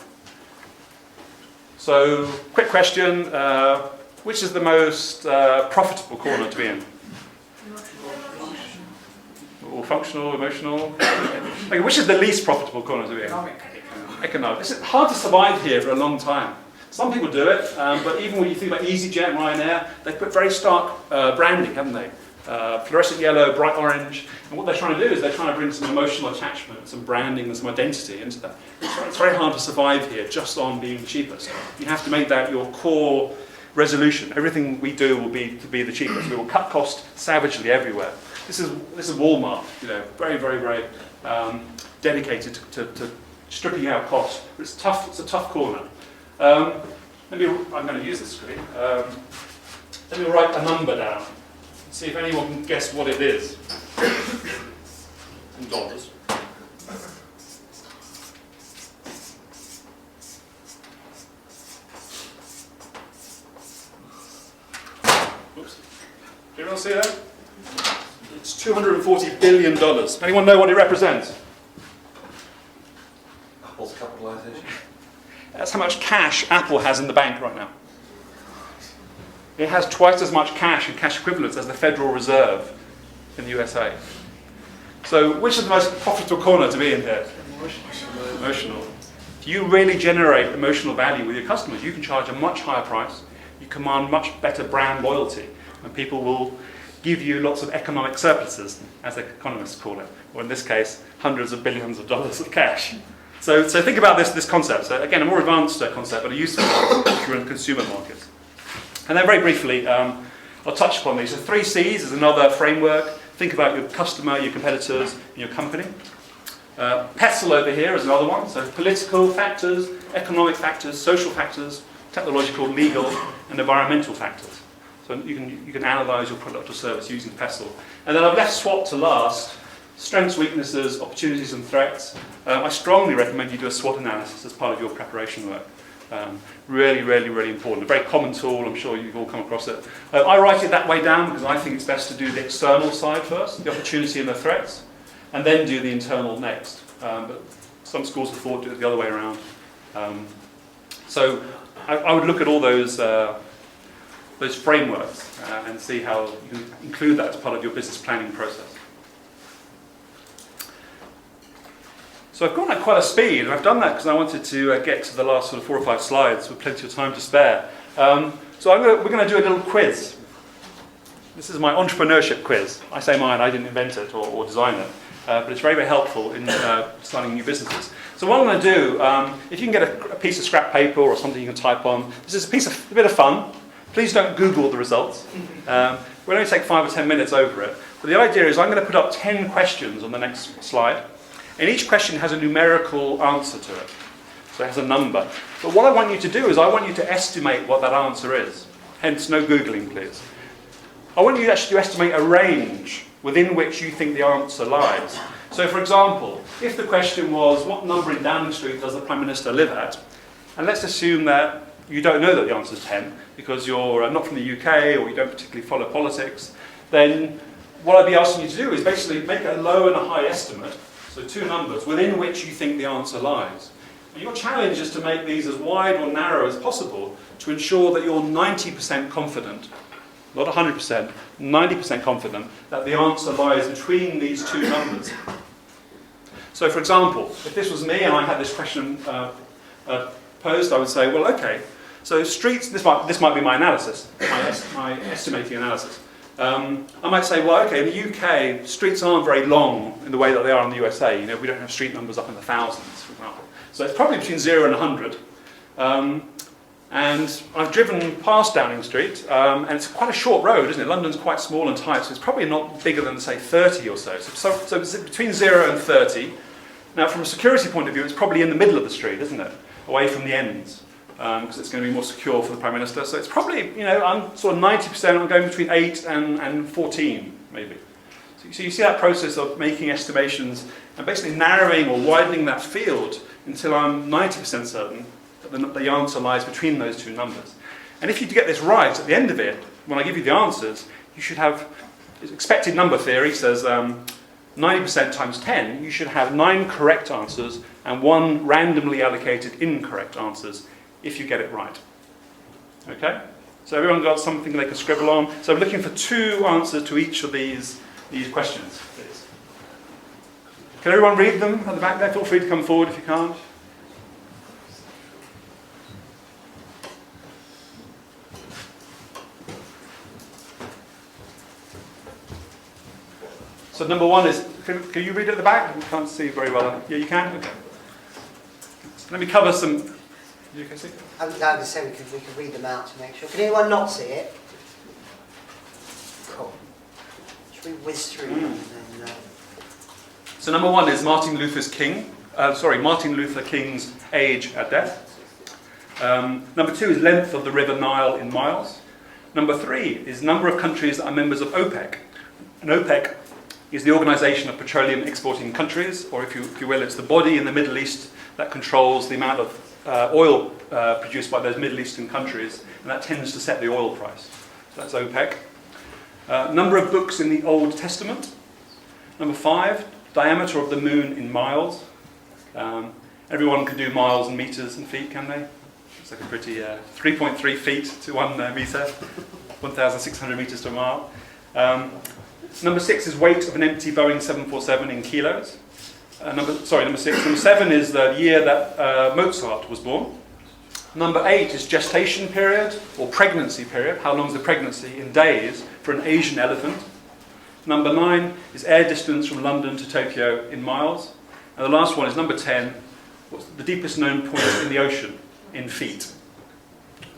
So, quick question, which is the most profitable corner to be in? Or functional, emotional? Okay, which is the least profitable corner to be in? Economic. It's hard to survive here for a long time. Some people do it, but even when you think about EasyJet and Ryanair, they put very stark branding, haven't they? Fluorescent yellow, bright orange, and what they're trying to do is they're trying to bring some emotional attachment, some branding and some identity into that. It's very hard to survive here just on being the cheapest. You have to make that your core resolution. Everything we do will be to be the cheapest. We will cut cost savagely everywhere. This is Walmart, very, very, very dedicated to stripping out cost. But it's tough. It's a tough corner. Maybe I'm going to use this screen. Let me write a number down. See if anyone can guess what it is in dollars. Oops. Anyone see that? It's $240 billion. Anyone know what it represents? Apple's capitalisation. That's how much cash Apple has in the bank right now. It has twice as much cash and cash equivalents as the Federal Reserve in the USA. So which is the most profitable corner to be in here? Emotional. If you really generate emotional value with your customers, you can charge a much higher price, you command much better brand loyalty, and people will give you lots of economic surpluses, as economists call it, or in this case, hundreds of billions of dollars of cash. So think about this concept. So again, a more advanced concept, but a useful one if you're in consumer markets. And then very briefly, I'll touch upon these. So 3 C's is another framework. Think about your customer, your competitors, and your company. PESTLE over here is another one. So political factors, economic factors, social factors, technological, legal, and environmental factors. So you can analyse your product or service using PESTLE. And then I've left SWOT to last. Strengths, weaknesses, opportunities and threats. I strongly recommend you do a SWOT analysis as part of your preparation work. Really, really, really important. A very common tool, I'm sure you've all come across it. I write it that way down because I think it's best to do the external side first, the opportunity and the threats, and then do the internal next. But some schools of thought do it the other way around. So I would look at all those frameworks and see how you can include that as part of your business planning process. So I've gone at quite a speed, and I've done that because I wanted to get to the last sort of 4 or 5 slides with plenty of time to spare. So we're going to do a little quiz. This is my entrepreneurship quiz. I say mine, I didn't invent it or design it, but it's very, very helpful in starting new businesses. So what I'm going to do, if you can get a piece of scrap paper or something you can type on, this is a bit of fun. Please don't Google the results. We'll only take 5 or 10 minutes over it. But the idea is I'm going to put up 10 questions on the next slide. And each question has a numerical answer to it. So it has a number. But what I want you to do is I want you to estimate what that answer is. Hence, no Googling, please. I want you actually to estimate a range within which you think the answer lies. So, for example, if the question was, what number in Downing Street does the Prime Minister live at? And let's assume that you don't know that the answer is 10 because you're not from the UK or you don't particularly follow politics, then what I'd be asking you to do is basically make a low and a high estimate, so 2 numbers, within which you think the answer lies. And your challenge is to make these as wide or narrow as possible to ensure that you're 90% confident, not 100%, 90% confident that the answer lies between these 2 numbers. So, for example, if this was me and I had this question posed, I would say, well, okay, so streets, this might be my analysis, my estimating analysis. I might say, well, okay, in the UK, streets aren't very long in the way that they are in the USA. You know, we don't have street numbers up in the thousands, for example. So it's probably between 0 and 100. And I've driven past Downing Street, and it's quite a short road, isn't it? London's quite small and tight, so it's probably not bigger than, say, 30 or so. So it's between 0 and 30. Now, from a security point of view, it's probably in the middle of the street, isn't it? Away from the ends, because it's going to be more secure for the Prime Minister. So it's probably, you know, I'm sort of 90%, I'm going between 8 and 14, maybe. So you see that process of making estimations and basically narrowing or widening that field until I'm 90% certain that the answer lies between those 2 numbers. And if you get this right at the end of it, when I give you the answers, you should have, expected number theory says 90% times 10, you should have 9 correct answers and 1 randomly allocated incorrect answers if you get it right. Okay? So everyone got something they can scribble on. So we're looking for 2 answers to each of these questions, please. Can everyone read them at the back there? Feel free to come forward if you can't. So number 1 is, can you read at the back? We can't see very well. Yeah, you can? Okay. So let me cover some, you can see? I was going to say we could read them out to make sure. Can anyone not see it? Cool. Should we whiz through them and then... So number 1 is Martin Luther King's age at death. Number 2 is length of the River Nile in miles. Number 3 is number of countries that are members of OPEC. And OPEC is the Organisation of Petroleum Exporting Countries, or if you will, it's the body in the Middle East that controls the amount of oil produced by those Middle Eastern countries, and that tends to set the oil price. So that's OPEC. Number of books in the Old Testament. Number 5, diameter of the moon in miles. Everyone can do miles and meters and feet, can they? It's like a pretty 3.3 feet to 1 meter, 1,600 meters to a mile. Number 6 is weight of an empty Boeing 747 in kilos. Number 6. Number 7 is the year that Mozart was born. Number 8 is gestation period or pregnancy period. How long is the pregnancy in days for an Asian elephant? Number 9 is air distance from London to Tokyo in miles. And the last one is number 10. What's the deepest known point in the ocean in feet?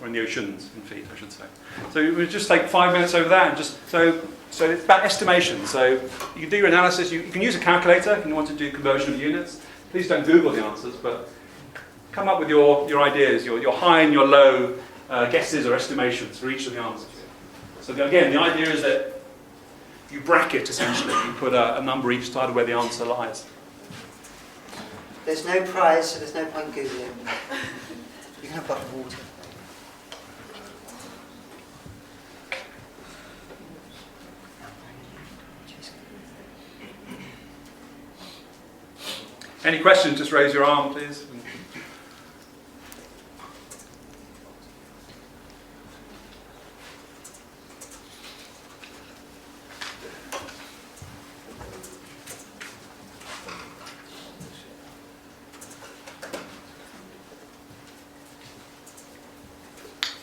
Or in the oceans in feet, I should say. So we'll just take 5 minutes over that and just so it's about estimation. So you can do your analysis. You can use a calculator if you want to do conversion of units. Please don't Google the answers, but come up with your ideas, your high and your low guesses or estimations for each of the answers. So again, the idea is that you bracket, essentially. You put a number each side of where the answer lies. There's no prize, so there's no point Googling. You can have a bottle of water. Any questions, just raise your arm, please.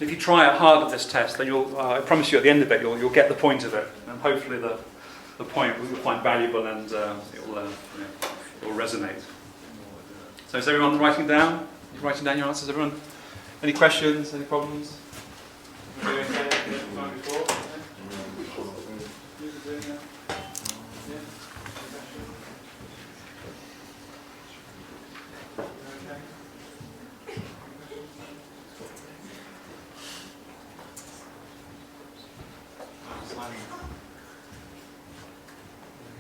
If you try it hard at this test, then I promise you at the end of it, you'll get the point of it. And hopefully the point you'll find valuable and it will resonate. So is everyone writing down? You writing down your answers, everyone? Any questions? Any problems?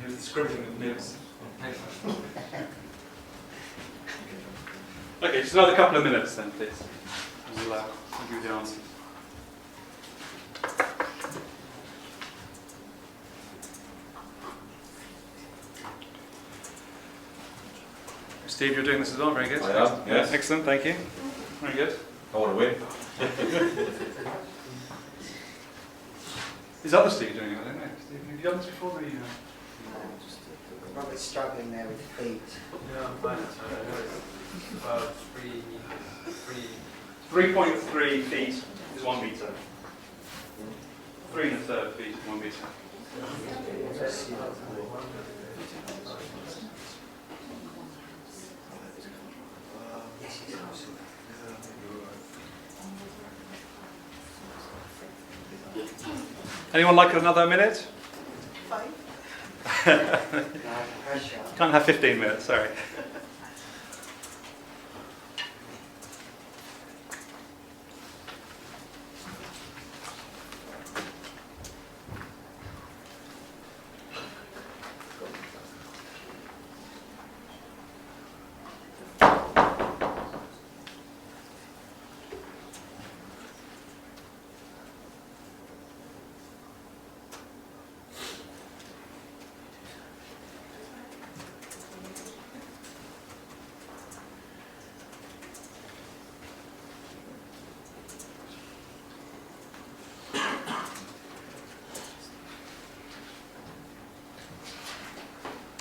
Here's the scribbling of nibs on paper. Okay, just another couple of minutes then, please. I'll give you the answers. Steve, you're doing this as well, very good. I am, yes. Excellent, thank you. Very good. I want to win. Is other Steve doing it? I don't know. Steve, have you done this before? Or you, Robert's struggling there with feet. Yeah, I'm fine. About 3.3 feet is 1 metre. 3 1/3 feet is 1 metre. Anyone like another minute? 5. Can't have 15 minutes, sorry.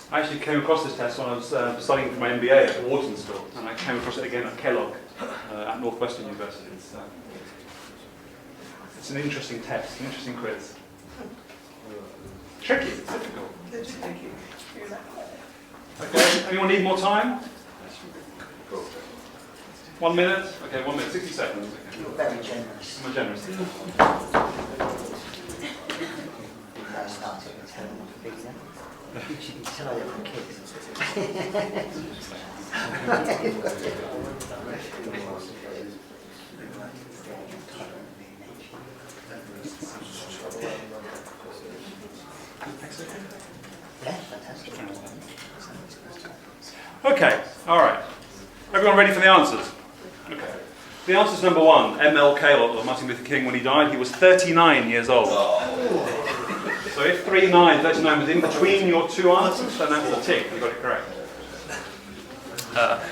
I actually came across this test when I was studying for my MBA at Wharton School, and I came across it again at Kellogg at Northwestern University. It's an interesting test, an interesting quiz. Tricky, it's difficult. Okay, anyone need more time? 1 minute? Okay, 1 minute, 60 seconds. Okay. You're very generous. I'm generous. I started with 10 for beginner. You should tell it for kids. Yeah, fantastic. Okay, all right. Everyone ready for the answers? Okay. The answer is number 1. MLK, or Martin Luther King, when he died, he was 39 years old. So if 39 was in between your two answers, then that's a tick. You got it correct.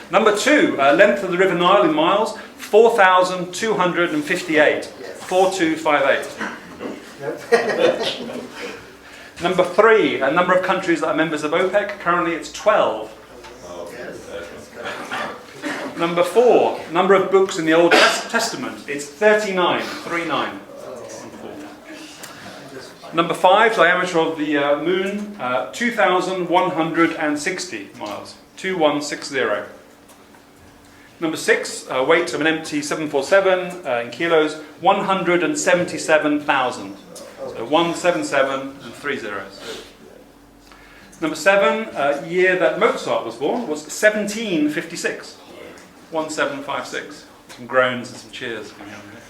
Number 2, length of the River Nile in miles, 4,258. 4258. Number 3, a number of countries that are members of OPEC. Currently it's 12. Number 4, number of books in the Old Testament. It's 39. 39. Number 5, diameter of the moon, 2,160 miles. 2160. Number 6, weight of an empty 747 in kilos, 177,000. So 177 and 3 zeros. Number 7, year that Mozart was born was 1756. 1756. Some groans and some cheers coming out here.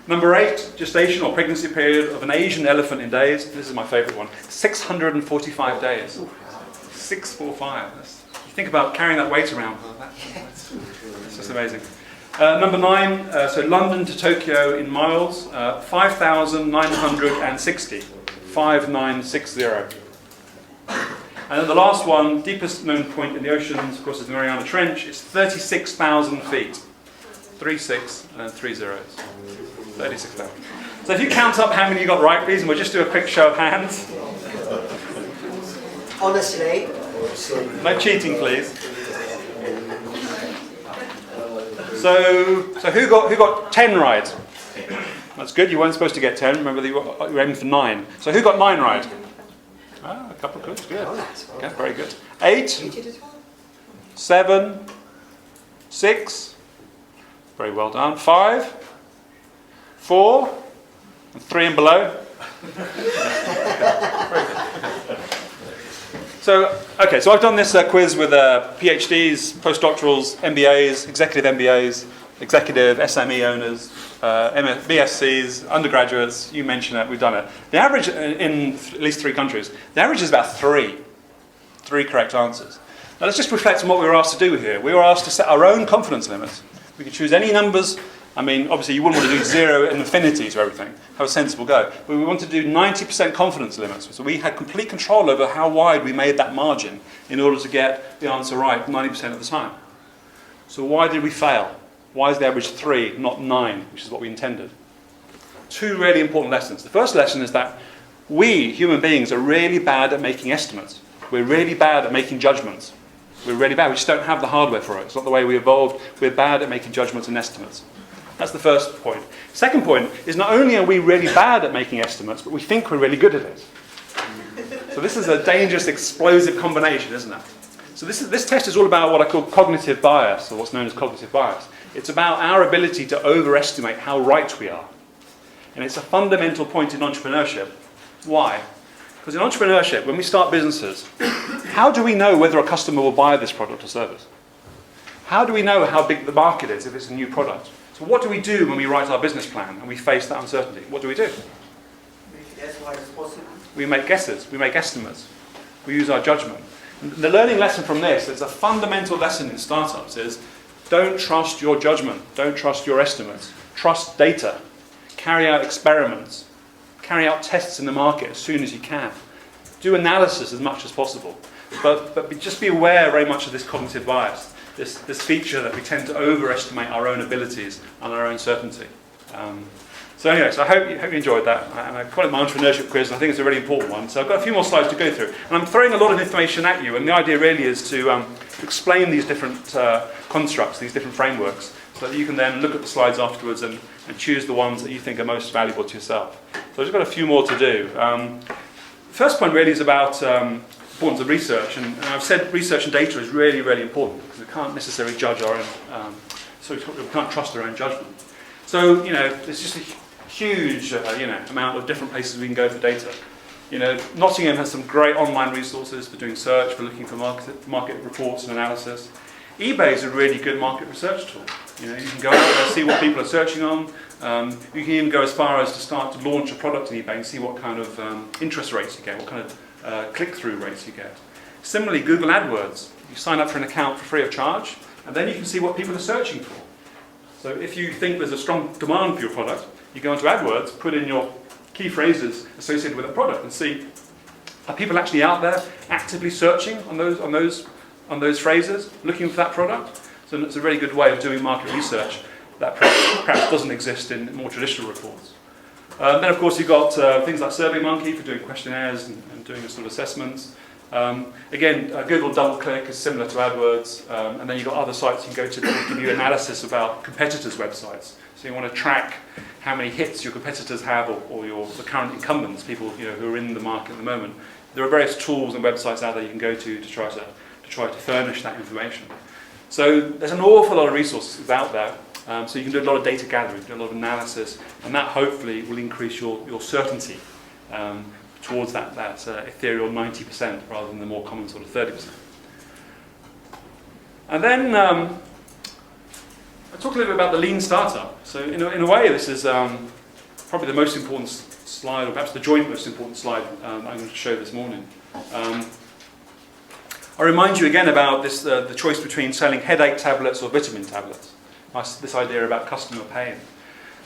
Number 8, gestation or pregnancy period of an Asian elephant in days. This is my favourite one. 645 days. 645. You think about carrying that weight around. That's just amazing. Number 9, so London to Tokyo in miles, 5,960. 5960. And then the last one, deepest known point in the oceans, of course, is the Mariana Trench. It's 36,000 feet. 36 and 3 zeros. 36,000. So if you count up how many you got right, please, and we'll just do a quick show of hands. Honestly, No cheating, please. So who got 10 right? That's good. You weren't supposed to get 10. Remember, you were aiming for 9. So who got 9 right? Ah, a couple of good. Good. Okay, very good. 8. you did as well. 7. 6. Very well done. 5. 4. And 3 and below. So I've done this quiz with PhDs, postdoctorals, MBAs, executive MBAs, executive SME owners, BScs, undergraduates. You mentioned it, we've done it. The average in at least 3 countries, the average is about 3 correct answers. Now let's just reflect on what we were asked to do here. We were asked to set our own confidence limits. We could choose any numbers. I mean, obviously you wouldn't want to do 0 and infinity to everything. Have a sensible go. But we wanted to do 90% confidence limits. So we had complete control over how wide we made that margin in order to get the answer right 90% of the time. So why did we fail? Why is the average 3, not 9, which is what we intended? 2 really important lessons. The first lesson is that we, human beings, are really bad at making estimates. We're really bad at making judgments. We're really bad. We just don't have the hardware for it. It's not the way we evolved. We're bad at making judgments and estimates. That's the first point. Second point is not only are we really bad at making estimates, but we think we're really good at it. So this is a dangerous, explosive combination, isn't it? So this test is all about what I call cognitive bias, or what's known as cognitive bias. It's about our ability to overestimate how right we are. And it's a fundamental point in entrepreneurship. Why? Because in entrepreneurship, when we start businesses, how do we know whether a customer will buy this product or service? How do we know how big the market is if it's a new product? So what do we do when we write our business plan and we face that uncertainty? What do? Make it as wide as possible. We make guesses, we make estimates, we use our judgment. And the learning lesson from this, it's a fundamental lesson in startups, is don't trust your judgment, don't trust your estimates, trust data, carry out experiments, carry out tests in the market as soon as you can. Do analysis as much as possible, but just be aware very much of this cognitive bias. This feature that we tend to overestimate our own abilities and our own certainty. So I hope you enjoyed that. And I call it my entrepreneurship quiz, and I think it's a really important one. So I've got a few more slides to go through. And I'm throwing a lot of information at you, and the idea really is to explain these different constructs, these different frameworks, so that you can then look at the slides afterwards and choose the ones that you think are most valuable to yourself. So I've just got a few more to do. First point really is about importance of research, and I've said research and data is really, really important because we can't necessarily judge our own, so we can't trust our own judgment. So, there's just a huge, amount of different places we can go for data. Nottingham has some great online resources for doing search, for looking for market reports and analysis. eBay is a really good market research tool. You can go out there and see what people are searching on. You can even go as far as to start to launch a product in eBay and see what kind of interest rates you get, what kind of click-through rates you get. Similarly, Google AdWords. You sign up for an account for free of charge, and then you can see what people are searching for. So if you think there's a strong demand for your product, you go into AdWords, put in your key phrases associated with a product, and see, are people actually out there actively searching on those phrases, looking for that product? So it's a really good way of doing market research that perhaps doesn't exist in more traditional reports. Then, of course, you've got things like SurveyMonkey for doing questionnaires and doing sort of assessments. Again, Google DoubleClick is similar to AdWords, and then you've got other sites you can go to that will give you analysis about competitors' websites. So you want to track how many hits your competitors have, or the current incumbents, people who are in the market at the moment. There are various tools and websites out there you can go to try to furnish that information. So there's an awful lot of resources out there. So you can do a lot of data gathering, do a lot of analysis, and that hopefully will increase your certainty towards that ethereal 90% rather than the more common sort of 30%. And then I'll talk a little bit about the lean startup. So in a way, this is probably the most important slide, or perhaps the joint most important slide I'm going to show this morning. I remind you again about this the choice between selling headache tablets or vitamin tablets. this idea about customer pain.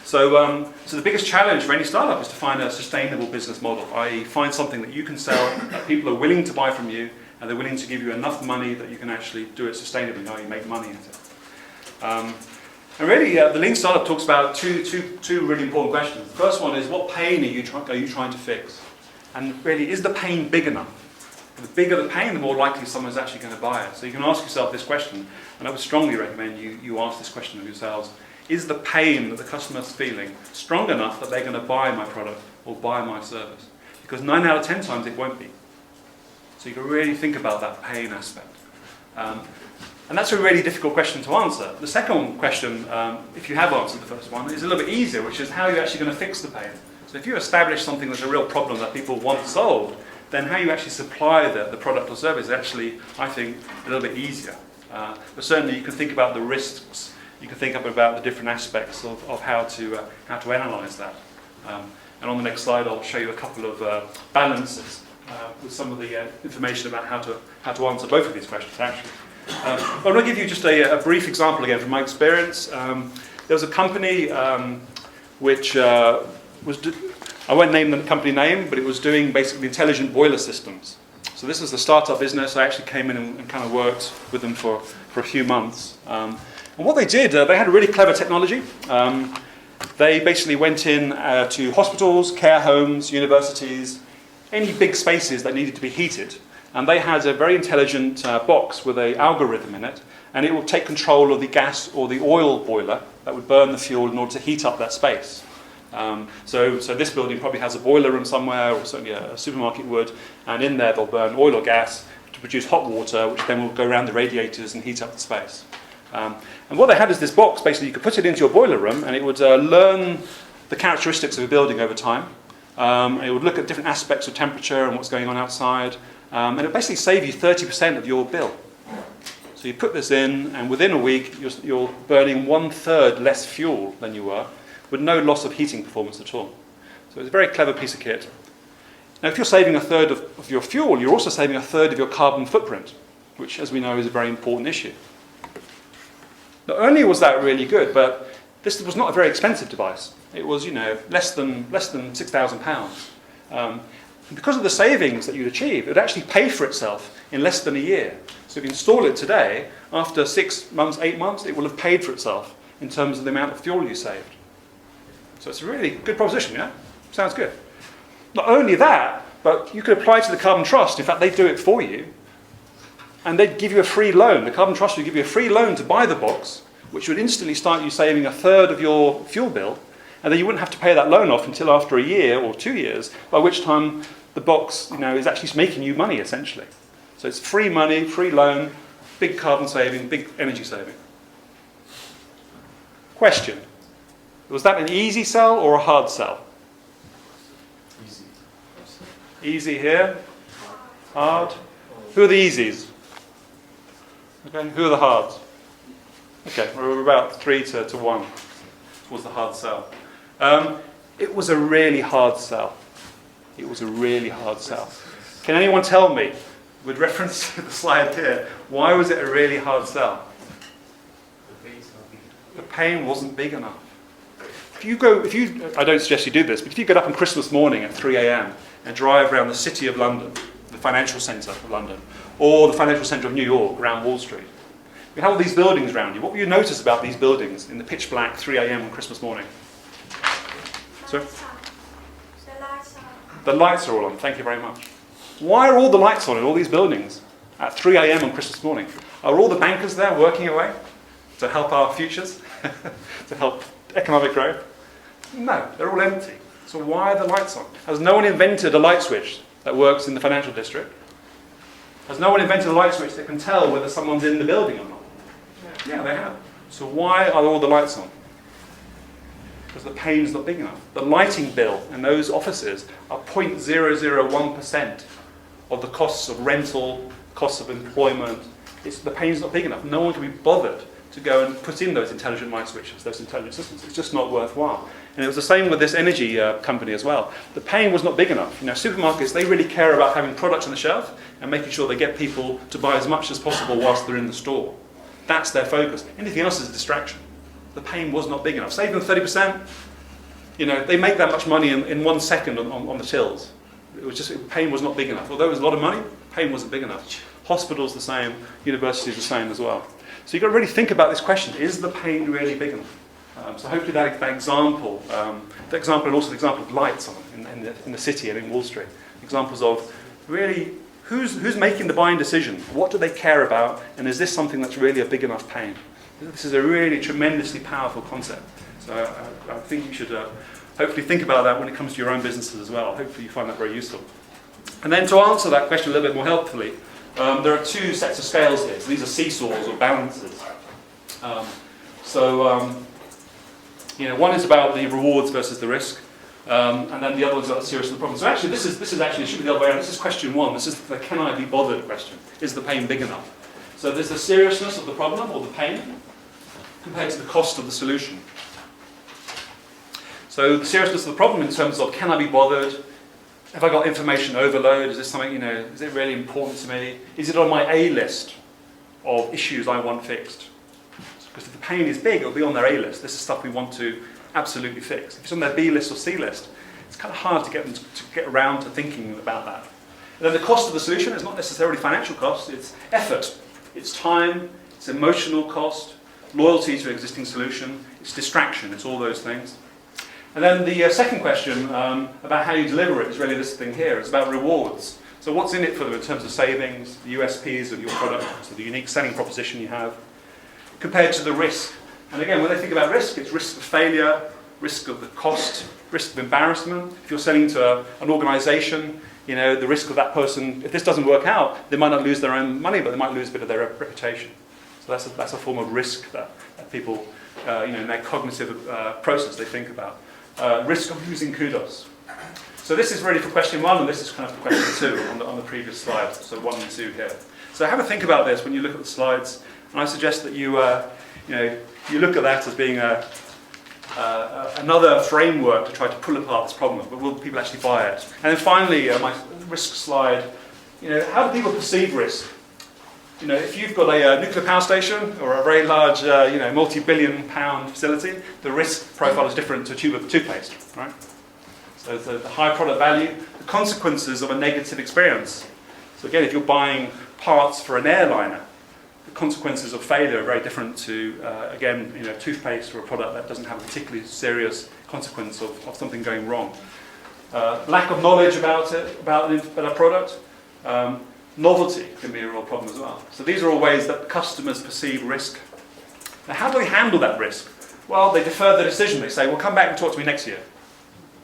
So the biggest challenge for any startup is to find a sustainable business model, i.e. find something that you can sell, that people are willing to buy from you, and they're willing to give you enough money that you can actually do it sustainably, how you make money at it. And really, the Lean Startup talks about two really important questions. The first one is, what pain are you trying to fix? And really, is the pain big enough? The bigger the pain, the more likely someone's actually going to buy it. So you can ask yourself this question, and I would strongly recommend you ask this question of yourselves. Is the pain that the customer's feeling strong enough that they're going to buy my product or buy my service? Because 9 out of 10 times it won't be. So you can really think about that pain aspect. And that's a really difficult question to answer. The second question, if you have answered the first one, is a little bit easier, which is how you're actually going to fix the pain. So if you establish something that's a real problem that people want solved, then how you actually supply the product or service is actually, I think, a little bit easier. But certainly you can think about the risks. You can think about the different aspects of how to analyse that. And on the next slide, I'll show you a couple of balances with some of the information about how to answer both of these questions, actually. I'm going to give you just a brief example again from my experience. There was a company which I won't name the company name, but it was doing basically intelligent boiler systems. So this was the startup business. I actually came in and kind of worked with them for a few months. And what they did, they had a really clever technology. They basically went in to hospitals, care homes, universities, any big spaces that needed to be heated. And they had a very intelligent box with an algorithm in it, and it would take control of the gas or the oil boiler that would burn the fuel in order to heat up that space. So this building probably has a boiler room somewhere, or certainly a supermarket would, and in there they'll burn oil or gas to produce hot water, which then will go around the radiators and heat up the space. And what they had is this box. Basically, you could put it into your boiler room, and it would learn the characteristics of a building over time. It would look at different aspects of temperature and what's going on outside. And it would basically save you 30% of your bill. So you put this in, and within a week, you're burning 1/3 less fuel than you were, with no loss of heating performance at all. So it's a very clever piece of kit. Now, if you're saving 1/3 of your fuel, you're also saving 1/3 of your carbon footprint, which, as we know, is a very important issue. Not only was that really good, but this was not a very expensive device. It was, less than £6,000. Because of the savings that you'd achieve, it would actually pay for itself in less than a year. So if you install it today, after 6 months, 8 months, it will have paid for itself in terms of the amount of fuel you saved. So it's a really good proposition, yeah? Sounds good. Not only that, but you could apply to the Carbon Trust. In fact, they do it for you. And they'd give you a free loan. The Carbon Trust would give you a free loan to buy the box, which would instantly start you saving 1/3 of your fuel bill. And then you wouldn't have to pay that loan off until after a year or 2 years, by which time the box, is actually making you money, essentially. So it's free money, free loan, big carbon saving, big energy saving. Question. Was that an easy sell or a hard sell? Easy. Easy here. Hard. Who are the easies? Okay, who are the hards? Okay, we're about 3 to 1 was the hard sell. It was a really hard sell. It was a really hard sell. Can anyone tell me, with reference to the slide here, why was it a really hard sell? The pain wasn't big enough. I don't suggest you do this, but if you get up on Christmas morning at 3 a.m. and drive around the city of London, the financial centre of London, or the financial centre of New York, around Wall Street, you have all these buildings around you. What will you notice about these buildings in the pitch black 3 a.m. on Christmas morning? Sorry? The lights are all on, thank you very much. Why are all the lights on in all these buildings at 3 a.m. on Christmas morning? Are all the bankers there working away to help our futures, to help economic growth? No, they're all empty. So why are the lights on? Has no one invented a light switch that works in the financial district? Has no one invented a light switch that can tell whether someone's in the building or not? Yeah, they have. So why are all the lights on? Because the pain's not big enough. The lighting bill in those offices are 0.001% of the costs of rental, costs of employment. The pain's not big enough. No one can be bothered to go and put in those intelligent light switches, those intelligent systems. It's just not worthwhile. And it was the same with this energy company as well. The pain was not big enough. Supermarkets, they really care about having products on the shelf and making sure they get people to buy as much as possible whilst they're in the store. That's their focus. Anything else is a distraction. the pain was not big enough. Save them 30%, you know, they make that much money in 1 second on the tills. It was just, pain was not big enough. Although it was a lot of money, pain wasn't big enough. Hospitals the same, universities the same as well. So you've got to really think about this question, is the pain really big enough? So hopefully that example, and also the example of lights on in the city and in Wall Street, examples of really who's making the buying decision, what do they care about, and is this something that's really a big enough pain? This is a really tremendously powerful concept. So I think you should hopefully think about that when it comes to your own businesses as well. Hopefully you find that very useful. And then to answer that question a little bit more helpfully, there are 2 sets of scales here. So these are seesaws or balances. You know, one is about the rewards versus the risk, and then the other one's about the seriousness of the problem. So actually, this is actually, it should be the other way around. This is question 1. This is the can I be bothered question. Is the pain big enough? So there's the seriousness of the problem or the pain compared to the cost of the solution. So the seriousness of the problem in terms of can I be bothered? Have I got information overload? Is this something, you know, is it really important to me? Is it on my A list of issues I want fixed? Because if the pain is big, it'll be on their A list. This is stuff we want to absolutely fix. If it's on their B list or C list, it's kind of hard to get them to get around to thinking about that. And then the cost of the solution is not necessarily financial cost, it's effort, it's time, it's emotional cost, loyalty to an existing solution, it's distraction, it's all those things. And then the second question about how you deliver it is really this thing here. It's about rewards. So what's in it for them in terms of savings, the USPs of your product, so the unique selling proposition you have, compared to the risk. And again, when they think about risk, it's risk of failure, risk of the cost, risk of embarrassment. If you're selling to an organization, you know, the risk of that person, if this doesn't work out, they might not lose their own money, but they might lose a bit of their reputation. So that's a form of risk that people, you know, in their cognitive process they think about. Risk of losing kudos. So this is really for question 1, and this is kind of for question 2 on the previous slide. So 1 and 2 here. So have a think about this when you look at the slides, and I suggest that you look at that as being another framework to try to pull apart this problem. But will people actually buy it? And then finally, my risk slide. You know, how do people perceive risk? You know, if you've got a nuclear power station or a very large, you know, multi-billion-pound facility, the risk profile is different to a tube of toothpaste, right? So the high product value, the consequences of a negative experience. So again, if you're buying parts for an airliner, the consequences of failure are very different to, again, you know, toothpaste or a product that doesn't have a particularly serious consequence of something going wrong. Lack of knowledge about a product. Novelty can be a real problem as well. So these are all ways that customers perceive risk. Now, how do they handle that risk? Well, they defer the decision. They say, well, come back and talk to me next year.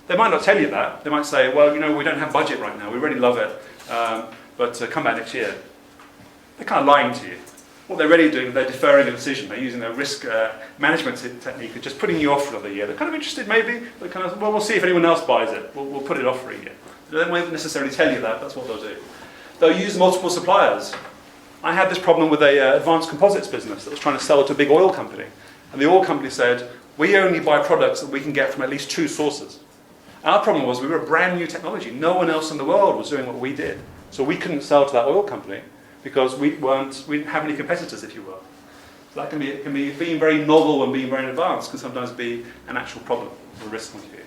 They might not tell you that. They might say, well, you know, we don't have budget right now. We really love it, but come back next year. They're kind of lying to you. What they're really doing, they're deferring a decision. They're using a risk management technique of just putting you off for another year. They're kind of interested, maybe. They're kind of, well, we'll see if anyone else buys it. We'll put it off for a year. They won't necessarily tell you that. That's what they'll do. They'll use multiple suppliers. I had this problem with an advanced composites business that was trying to sell to a big oil company. And the oil company said, we only buy products that we can get from at least 2 sources. Our problem was we were a brand new technology. No one else in the world was doing what we did. So we couldn't sell to that oil company because we didn't have any competitors, if you will. So that can be being very novel and being very advanced can sometimes be an actual problem from a risk point of view.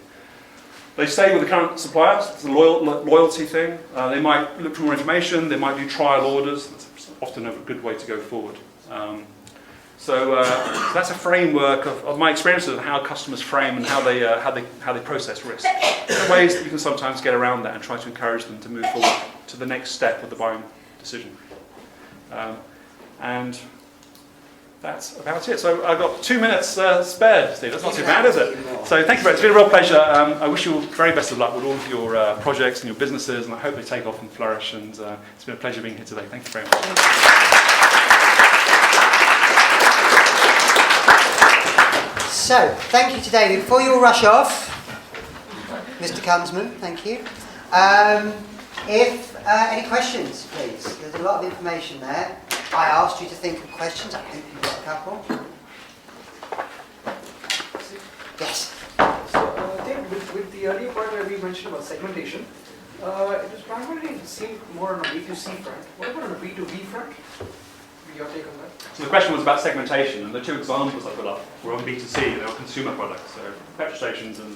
They stay with the current suppliers. It's a loyalty thing. They might look for more information. They might do trial orders. That's often a good way to go forward. So that's a framework of my experiences of how customers frame and how they process risk. There are ways that you can sometimes get around that and try to encourage them to move forward to the next step of the buying decision. And that's about it. So I've got 2 minutes spared, Steve. That's not too bad, is it? So thank you very much. It's been a real pleasure. I wish you all the very best of luck with all of your projects and your businesses, and I hope they take off and flourish. And it's been a pleasure being here today. Thank you very much. So, thank you to David. Before you all rush off, Mr. Kunzman, thank you. If any questions, please. There's a lot of information there. I asked you to think of questions. I hope you've got a couple. Yes. So, I think with the earlier part where we mentioned about segmentation, it was primarily seen more on a B2C front. What about on a B2B front? your take on that? So the question was about segmentation, and the two examples I put up were on B2C, they were consumer products, so petrol stations and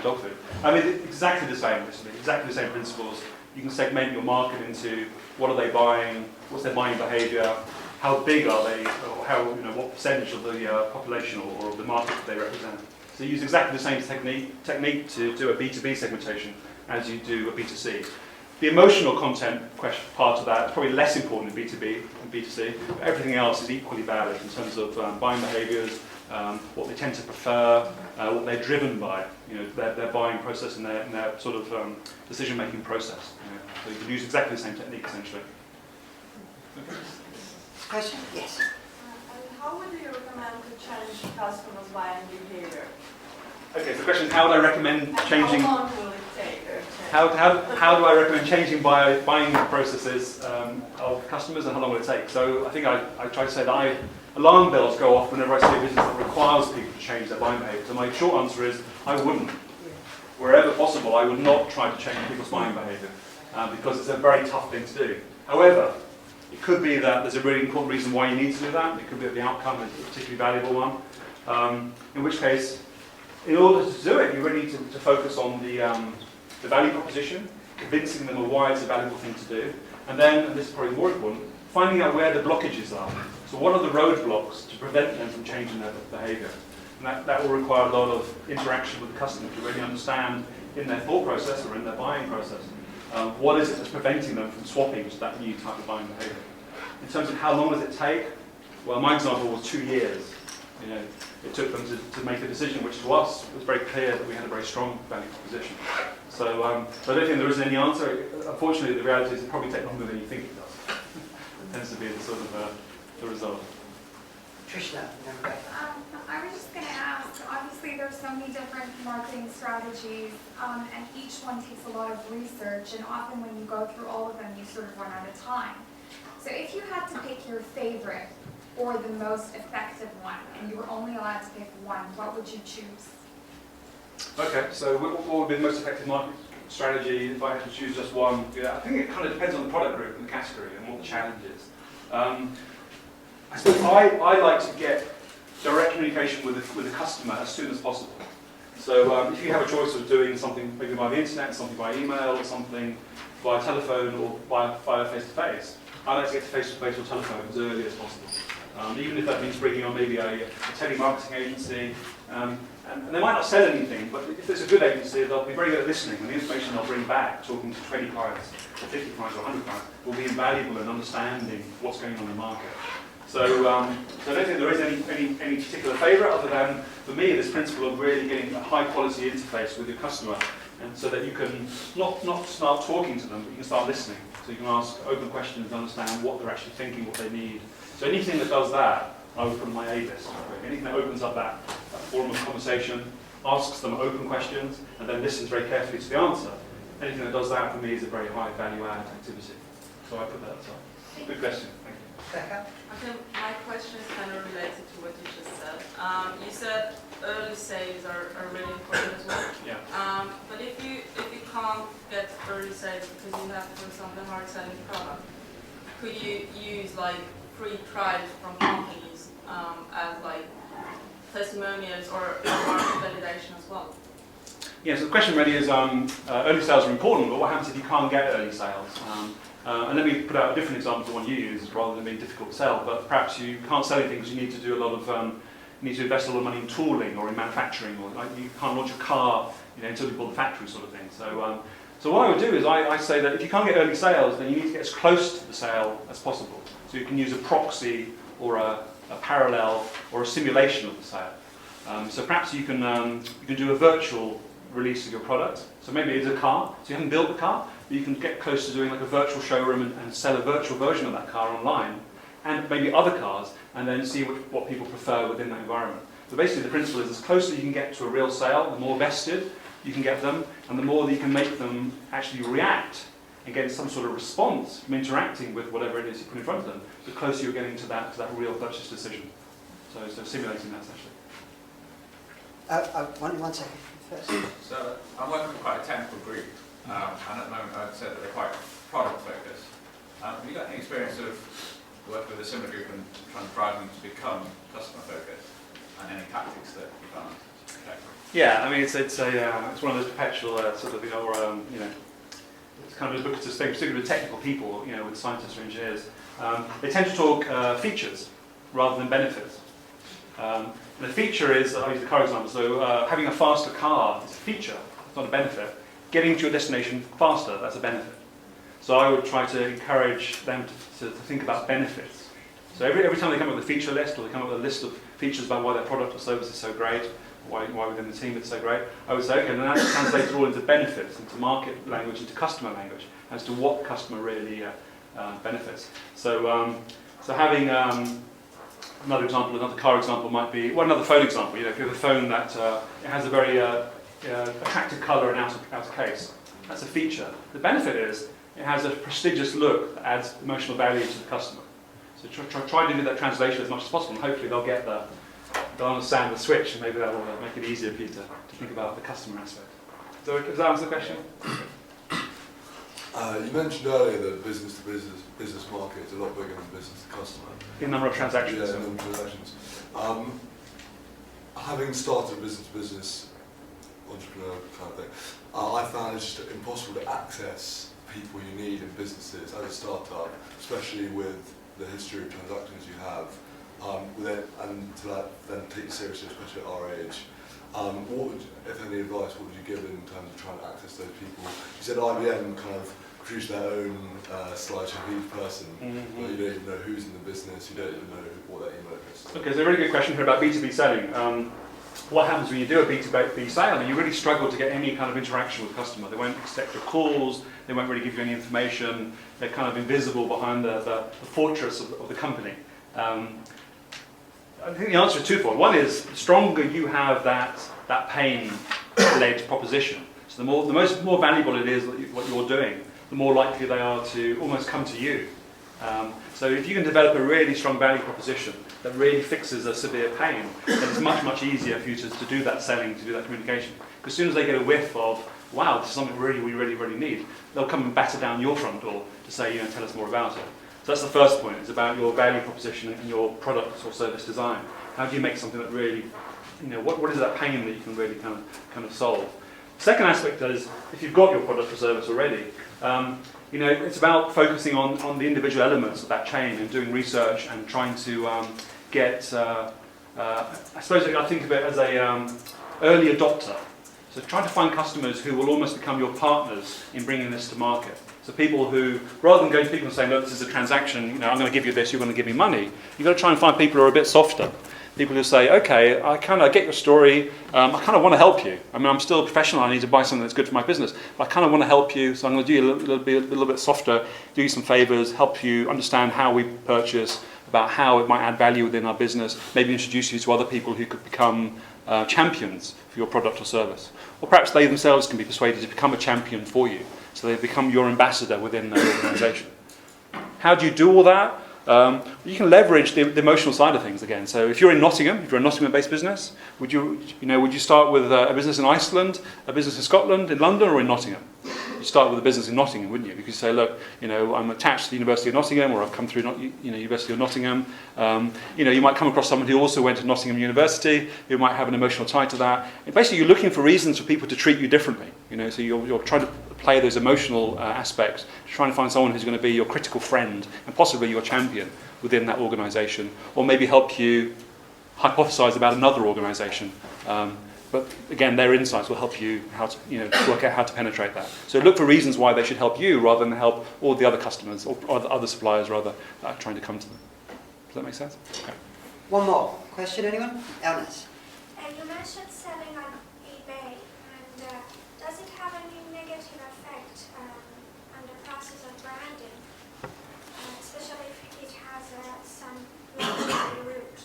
dog food. I mean, exactly the same, basically, exactly the same principles. You can segment your market into what are they buying, what's their buying behaviour, how big are they, or how, what percentage of the population or of the market they represent. So you use exactly the same technique to do a B2B segmentation as you do a B2C. The emotional content part of that is probably less important in B2B than B2C, but everything else is equally valid in terms of buying behaviours, what they tend to prefer, what they're driven by, their buying process and their sort of decision-making process. So you can use exactly the same technique essentially. Okay. Question? Yes. And how would you recommend to change customers' buying behavior? Okay, so the question is, how would I recommend And changing? how long will it take? How do I recommend changing buying processes of customers, and how long will it take? So I think I try to say that alarm bells go off whenever I see a business that requires people to change their buying behaviour. So my short answer is I wouldn't. Wherever possible, I would not try to change people's buying behaviour because it's a very tough thing to do. However, it could be that there's a really important reason why you need to do that. It could be that the outcome is a particularly valuable one. In which case, in order to do it, you really need to focus on the value proposition, convincing them of why it's a valuable thing to do, and then, and this is probably more important, finding out where the blockages are. So what are the roadblocks to prevent them from changing their behaviour? And that will require a lot of interaction with the customer to really understand in their thought process or in their buying process, what is it that's preventing them from swapping to that new type of buying behaviour. In terms of how long does it take, well, my example was 2 years. It took them to make a decision, which to us was very clear that we had a very strong value proposition. So I don't think there is any answer. Unfortunately, the reality is it probably takes longer than you think it does. It tends to be the sort of the result. Trishna, I was just going to ask, obviously there's so many different marketing strategies, and each one takes a lot of research, and often when you go through all of them, you sort of run out of time. So if you had to pick your favorite or the most effective one, and you were only allowed to pick one, what would you choose? Okay, so what would be the most effective marketing strategy if I had to choose just one? I think it kind of depends on the product group and the category and what the challenge is. I suppose I like to get direct communication with the customer as soon as possible. So if you have a choice of doing something maybe by the internet, something by email, or something via telephone or via face-to-face, I like to get to face-to-face or telephone as early as possible. Even if that means bringing on maybe a telemarketing agency. And they might not sell anything, but if it's a good agency, they'll be very good at listening, and the information they'll bring back, talking to 20 clients, or 50 clients, or 100 clients, will be invaluable in understanding what's going on in the market. So I don't think there is any particular favourite, other than, for me, this principle of really getting a high-quality interface with your customer, and so that you can not start talking to them, but you can start listening. So you can ask open questions and understand what they're actually thinking, what they need. So anything that does that, I would put on my A list. Anything that opens up that forum of conversation, asks them open questions, and then listens very carefully to the answer. Anything that does that, for me, is a very high value-add activity. So I put that aside. Good question. Thank you. Becca? Okay, my question is kind of related to what you just said. You said early sales are really important as well. Yeah. But if you can't get early sales because you have, for example, a hard-selling product, could you use like free trials from companies as like testimonials or market validation as well? Yeah, so the question really is, early sales are important, but what happens if you can't get early sales? And let me put out a different example to the one you use, rather than being difficult to sell, but perhaps you can't sell anything because you need to do a lot of, you need to invest a lot of money in tooling or in manufacturing, or like you can't launch a car until you build the factory sort of thing. So what I would do is I say that if you can't get early sales, then you need to get as close to the sale as possible. So you can use a proxy or a parallel or a simulation of the sale. So perhaps you can do a virtual release of your product. So maybe it's a car, so you haven't built the car, but you can get close to doing like a virtual showroom and sell a virtual version of that car online, and maybe other cars, and then see what people prefer within that environment. So basically the principle is as close as you can get to a real sale, the more vested you can get them, and the more that you can make them actually react and get some sort of response from interacting with whatever it is you put in front of them, the closer you're getting to that real purchase decision. So simulating that essentially. One second. First. So I'm working with quite a technical group, and at the moment I'd say that they're quite product focused. Have you got any experience of work with a similar group and trying to drive them to become customer focused, and any tactics that you found effective? Yeah, I mean, it's one of those perpetual sort of, it's kind of a book to stay, particularly with technical people, with scientists or engineers. They tend to talk features rather than benefits. The feature is, I'll use the car example, so having a faster car is a feature, it's not a benefit. Getting to your destination faster, that's a benefit. So I would try to encourage them to think about benefits. So every time they come up with a feature list, or they come up with a list of features about why their product or service is so great, why within the team it's so great, I would say, okay, then that translates all into benefits, into market language, into customer language, as to what customer really benefits. So having another example, another car example might be, well, another phone example. If you have a phone that it has a very attractive colour and outer case, that's a feature. The benefit is it has a prestigious look that adds emotional value to the customer. So try to do that translation as much as possible, and hopefully they'll understand the switch, and maybe that will make it easier for you to think about the customer aspect. So does that answer the question? You mentioned earlier that business to business market is a lot bigger than business to customer. In number of transactions. Yeah, number of transactions. Having started a business to business entrepreneur kind of thing, I found it's just impossible to access people you need in businesses as a startup, especially with the history of transactions you have, and to then take you seriously, especially at our age. What would, if any advice, what would you give in terms of trying to access those people? You said IBM kind of produced their own slideshow of each person, but you don't even know who's in the business, you don't even know what their email address is. Okay, so a really good question here about B2B selling. What happens when you do a B2B sale and you really struggle to get any kind of interaction with the customer? They won't accept your calls, they won't really give you any information, they're kind of invisible behind the fortress of the company. I think the answer is twofold. One is, the stronger you have that pain-led proposition, so the more valuable it is what you're doing, the more likely they are to almost come to you. So if you can develop a really strong value proposition that really fixes a severe pain, then it's much, much easier for you to do that selling, to do that communication. Because as soon as they get a whiff of, wow, this is something we really need, they'll come and batter down your front door to say, tell us more about it. So that's the first point. It's about your value proposition and your product or service design. How do you make something that really, what is that pain that you can really kind of solve? Second aspect is, if you've got your product or service already, it's about focusing on the individual elements of that chain and doing research and trying to get, I suppose I think of it as a early adopter. So try to find customers who will almost become your partners in bringing this to market. So people who, rather than going to people and saying, look, this is a transaction, I'm going to give you this, you're going to give me money, you've got to try and find people who are a bit softer. People who say, okay, I get your story, I kind of want to help you. I mean, I'm still a professional, I need to buy something that's good for my business, but I kind of want to help you, so I'm going to do you a little bit softer, do you some favours, help you understand how we purchase, about how it might add value within our business, maybe introduce you to other people who could become champions for your product or service. Or perhaps they themselves can be persuaded to become a champion for you, so they become your ambassador within their organisation. How do you do all that? You can leverage the emotional side of things again. So if you're in Nottingham, if you're a Nottingham-based business, would you start with a business in Iceland, a business in Scotland, in London, or in Nottingham? You start with a business in Nottingham, wouldn't you? Because you say, look, I'm attached to the University of Nottingham, or I've come through, University of Nottingham. You might come across someone who also went to Nottingham University, who might have an emotional tie to that. And basically, you're looking for reasons for people to treat you differently. So you're trying to play those emotional aspects, trying to find someone who's going to be your critical friend and possibly your champion within that organisation, or maybe help you hypothesise about another organisation. But again, their insights will help you work out how to penetrate that. So look for reasons why they should help you rather than help all the other customers or other suppliers rather that are trying to come to them. Does that make sense? Okay. One more question, anyone? Elnis. You mentioned selling on eBay, and does it have any negative effect on the process of branding, especially if it has some luxury route,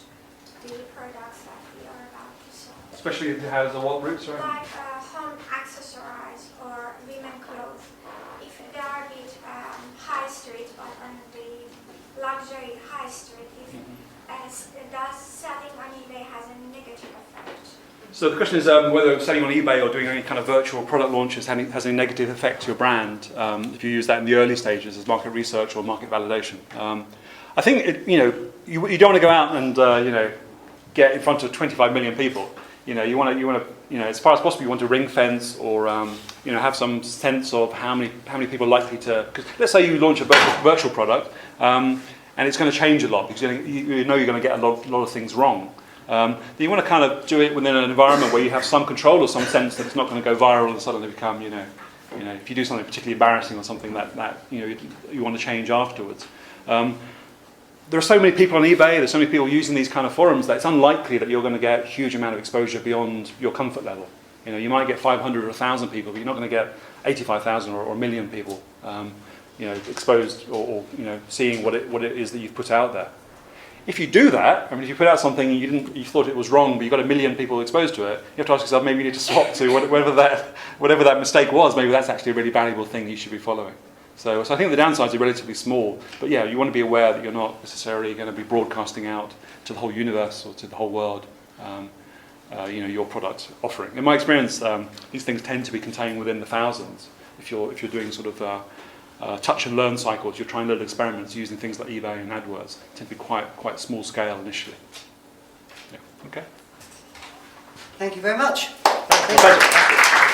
the products that we are about to sell? Especially if it has a what route, sorry? Like home accessories or women clothes. If they are a bit high street, but on the luxury high street, does selling on eBay has a negative effect? So the question is whether selling on eBay or doing any kind of virtual product launches has any negative effect to your brand if you use that in the early stages as market research or market validation. I think you don't want to go out and get in front of 25 million people. You want to as far as possible you want to ring fence or have some sense of how many people are likely to. Because let's say you launch a virtual product and it's going to change a lot because you're going to get a lot of things wrong. You want to kind of do it within an environment where you have some control or some sense that it's not going to go viral and suddenly become if you do something particularly embarrassing or something that you want to change afterwards. There are so many people on eBay, there's so many people using these kind of forums that it's unlikely that you're going to get a huge amount of exposure beyond your comfort level. You might get 500 or 1,000 people, but you're not going to get 85,000 or 1 million people exposed or seeing what it is that you've put out there. If you do that, if you put out something and you thought it was wrong, but you got 1 million people exposed to it, you have to ask yourself, maybe you need to swap to whatever that mistake was. Maybe that's actually a really valuable thing you should be following. So I think the downsides are relatively small, but yeah, you want to be aware that you're not necessarily going to be broadcasting out to the whole universe or to the whole world, your product offering. In my experience, these things tend to be contained within the thousands. If you're doing sort of touch and learn cycles, you're trying little experiments using things like eBay and AdWords. They tend to be quite small scale initially. Yeah. Okay. Thank you very much. Thank you.